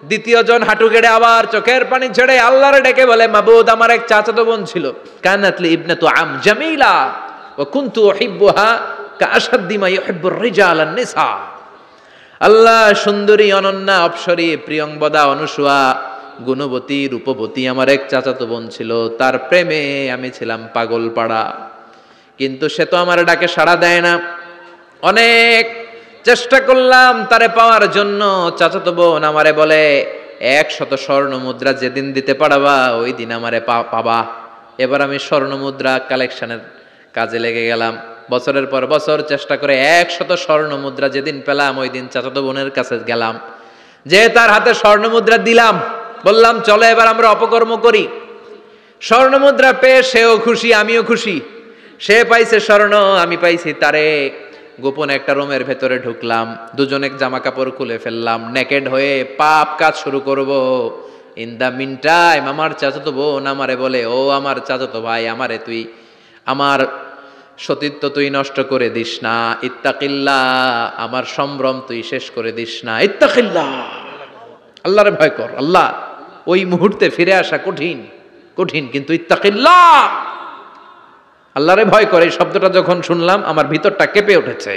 দ্বিতীয় জন হাঁটু গেড়ে আবার চোখের পানি ছেড়ে আল্লাহরে ডেকে বলে, মাবুদ আমার এক চাচাতো বোন ছিল, কানাতলি ইবনাতু আম জামিলা ওয়া কুনতু উহিব্বুহা কাআশাদ্দি মা ইউহিব্বুর রিজাল আন নিসা। আল্লাহ, সুন্দরী অনন্যা অপ্সরী প্রিয়ংবদা অনুসুয়া গুণবতী রূপবতী আমার এক চাচাতো বোন ছিল, তার প্রেমে আমি ছিলাম পাগল পাড়া, কিন্তু সে তো আমার ডাকে সাড়া দেয় না। অনেক চেষ্টা করলাম তারে পাওয়ার জন্য। চাচাতো বোন আমারে বলে, 100 স্বর্ণ মুদ্রা যেদিন দিতে পারবা ওই দিন আমারে পাবা। এবার আমি স্বর্ণ মুদ্রা কালেকশনের কাজে লেগে গেলাম। বছরের পর বছর চেষ্টা করে 100 স্বর্ণ মুদ্রা যেদিন পেলাম ওই দিন চাচাতো বোনের কাছে গেলাম, যে তার হাতে স্বর্ণ মুদ্রা দিলাম, বললাম চলো এবার আমরা অপকর্ম করি। স্বর্ণ মুদ্রা পেয়ে সেও খুশি, আমিও খুশি। সে পাইছে স্বর্ণ, আমি পাইছি তারে। গোপনে একটা রুমের ভেতরে ঢুকলাম, দুজনে জামা কাপড় খুলে ফেললাম, নেকেড হয়ে পাপ কাজ শুরু করব। ইন দা মিন টাইম আমার চাচাতো বোন আমারে বলে, ও আমার চাচাতো ভাই, আমারে তুই আমার সতীত্ব তুই নষ্ট করে দিস না, ইত্তাকিল্লাহ, আমার সম্ভ্রম তুই শেষ করে দিস না, ইত্তাকিল্লাহ, আল্লাহরে ভয় কর। আল্লাহ, ওই মুহূর্তে ফিরে আসা কঠিন কঠিন, কিন্তু ইত্তাকিল্লাহ, আল্লাহরে ভয় করে এই শব্দটা যখন শুনলাম আমার ভিতরটা কেঁপে উঠেছে।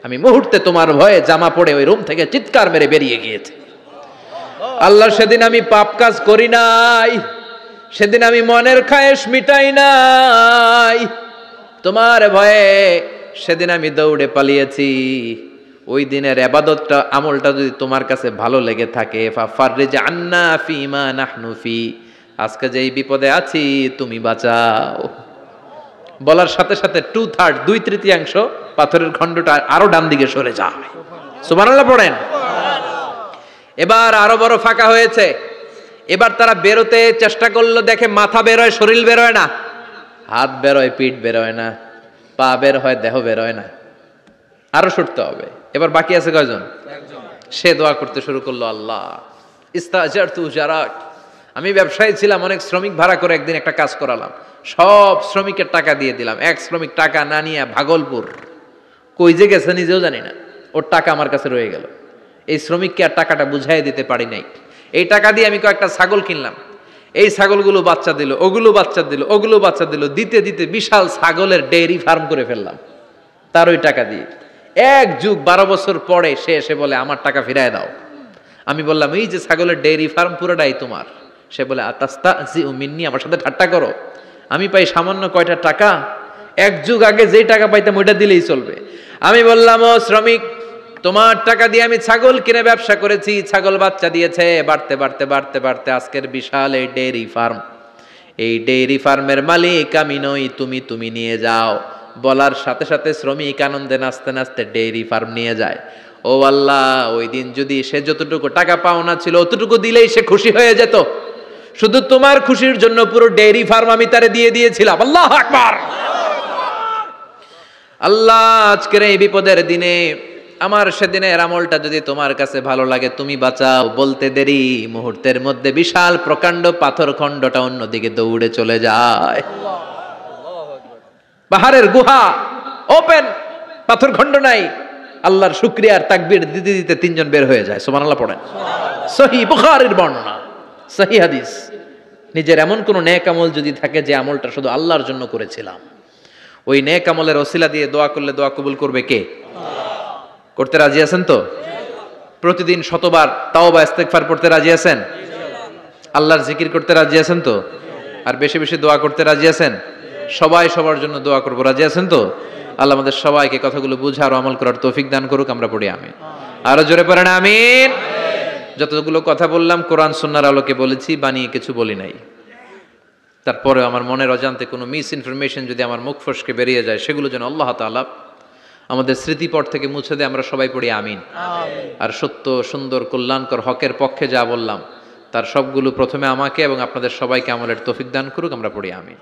আমি মুহূর্তে তোমার ভয়ে জামা পড়ে ওই রুম থেকে চিৎকার মেরে বেরিয়ে গিয়েছে। আল্লাহ, সেদিন আমি পাপ কাজ করি নাই, সেদিন আমি মনের খায়েশ মিটাই নাই, তোমার ভয়ে সেদিন আমি দৌড়ে পালিয়েছি। ওই দিনের ইবাদতটা আমলটা যদি তোমার কাছে ভালো লেগে থাকে, ফাফাররিজ আন্না ফিমা নাহনু ফি, আজকে যেই বিপদে আছি তুমি বাঁচাও। বলার সাথে সাথে 2/3 2/3 পাথরের খণ্ডটা আরো ডান দিকে সরে যায়। সুবহানাল্লাহ পড়েন। এবার আরো বড় ফাঁকা হয়েছে। এবার তারা বেরোতে চেষ্টা করলো, দেখে মাথা বেরোয়, শরীর বেরোয় না, হাত বেরোয়, পিঠ বেরোয় না, পা বের হয়, দেহ বেরোয় না, আরো সরতে হবে। এবার বাকি আছে কয়জন? সে দোয়া করতে শুরু করলো, আল্লাহ ইস্তাজারতু জারাক, আমি ব্যবসায়ী ছিলাম, অনেক শ্রমিক ভাড়া করে একদিন একটা কাজ করালাম, সব শ্রমিকের টাকা দিয়ে দিলাম। এক শ্রমিক টাকা না নিয়ে ভাগলপুর কই যে গেছে নিজেও জানি না, ওর টাকা আমার কাছে রয়ে গেল। এই শ্রমিককে আর টাকাটা বুঝাই দিতে পারি নাই। এই টাকা দিয়ে আমি কয়েকটা ছাগল কিনলাম, এই ছাগলগুলো বাচ্চা দিল, ওগুলো বাচ্চা দিল, ওগুলো বাচ্চা দিল, দিতে দিতে বিশাল ছাগলের ডেয়ারি ফার্ম করে ফেললাম তার ওই টাকা দিয়ে। 1 যুগ 12 বছর পরে সে এসে বলে, আমার টাকা ফিরায় দাও। আমি বললাম, এই যে ছাগলের ডেয়ারি ফার্ম পুরোটাই তোমার। সে বলে, আতাস্তাজিউ মিন্নি, আমার সাথে ঠাট্টা করো? আমি পাই সামান্য কয়টা টাকা, 1 যুগ আগে যেই টাকা পাইতাম ওইটা দিলেই চলবে। আমি বললাম, ও শ্রমিক, তোমার টাকা দিয়ে আমি ছাগল কিনে ব্যবসা করেছি, ছাগল বাচ্চা দিয়েছে, বাড়তে বাড়তে বাড়তে বাড়তে আজকের বিশাল এই ডেয়ারি ফার্ম, এই ডেয়ারি ফার্মের মালিক আমি নই, তুমি নিয়ে যাও। বলার সাথে সাথে শ্রমিক আনন্দে নাচতে নাচতে ডেয়ারি ফার্ম নিয়ে যায়। ও আল্লাহ, ওই দিন যদি সে যতটুকু টাকা পাওনা ছিল অতটুকু দিলেই সে খুশি হয়ে যেত, শুধু তোমার খুশির জন্য পুরো ডেয়ারি ফার্ম আমি তারে দিয়ে দিয়েছিলাম। আল্লাহু আকবার। আল্লাহ, আজকের এই বিপদের দিনে আমার সেদিনের আমলটা যদি তোমার কাছে ভালো লাগে তুমি বাঁচাও। বলতে দেরি, মুহূর্তের মধ্যে বিশাল প্রকাণ্ড পাথর খণ্ডটা অন্যদিকে দৌড়ে চলে যায়। পাহাড়ের গুহা ওপেন, পাথর খণ্ড নাই। আল্লাহর শুকরিয়ার তাকবীর দিতে দিতে 3 জন বের হয়ে যায়। সুবহানাল্লাহ পড়েন। সহিহ বুখারীর বর্ণনা, সহিহ হাদিস। নিজের এমন কোন নেক আমল যদি থাকে যে আমলটা শুধু আল্লাহর জন্য করেছিলাম, ওই নেক আমলের ওসিলা দিয়ে দোয়া করলে দোয়া কবুল করবে কে? করতে রাজি আছেন তো? প্রতিদিন শতবার তাওবা ইস্তেগফার পড়তে রাজি আছেন? আল্লাহর জিকির করতে রাজি আছেন তো? আর বেশি বেশি দোয়া করতে রাজি আছেন? সবাই সবার জন্য দোয়া করবো, রাজি আছেন তো? আল্লাহ আমাদের সবাইকে কথাগুলো বুঝার ও আমল করার তৌফিক দান করুক। আমরা পড়ি আমিন। আরো জোরে পড়েন আমিন। যতগুলো কথা বললাম কোরআন সুন্নাহর আলোকে বলেছি, বানিয়ে কিছু বলি নাই। তারপরে আমার মনের অজান্তে কোনো মিস ইনফরমেশন যদি আমার মুখ ফসকে বেরিয়ে যায়, সেগুলো যেন আল্লাহ তাআলা আমাদের স্মৃতিপট থেকে মুছে দেয়। আমরা সবাই পড়ি আমিন। আর সত্য, সুন্দর, কল্যাণকর, হকের পক্ষে যা বললাম তার সবগুলো প্রথমে আমাকে এবং আপনাদের সবাইকে আমলের তৌফিক দান করুক। আমরা পড়ি আমিন।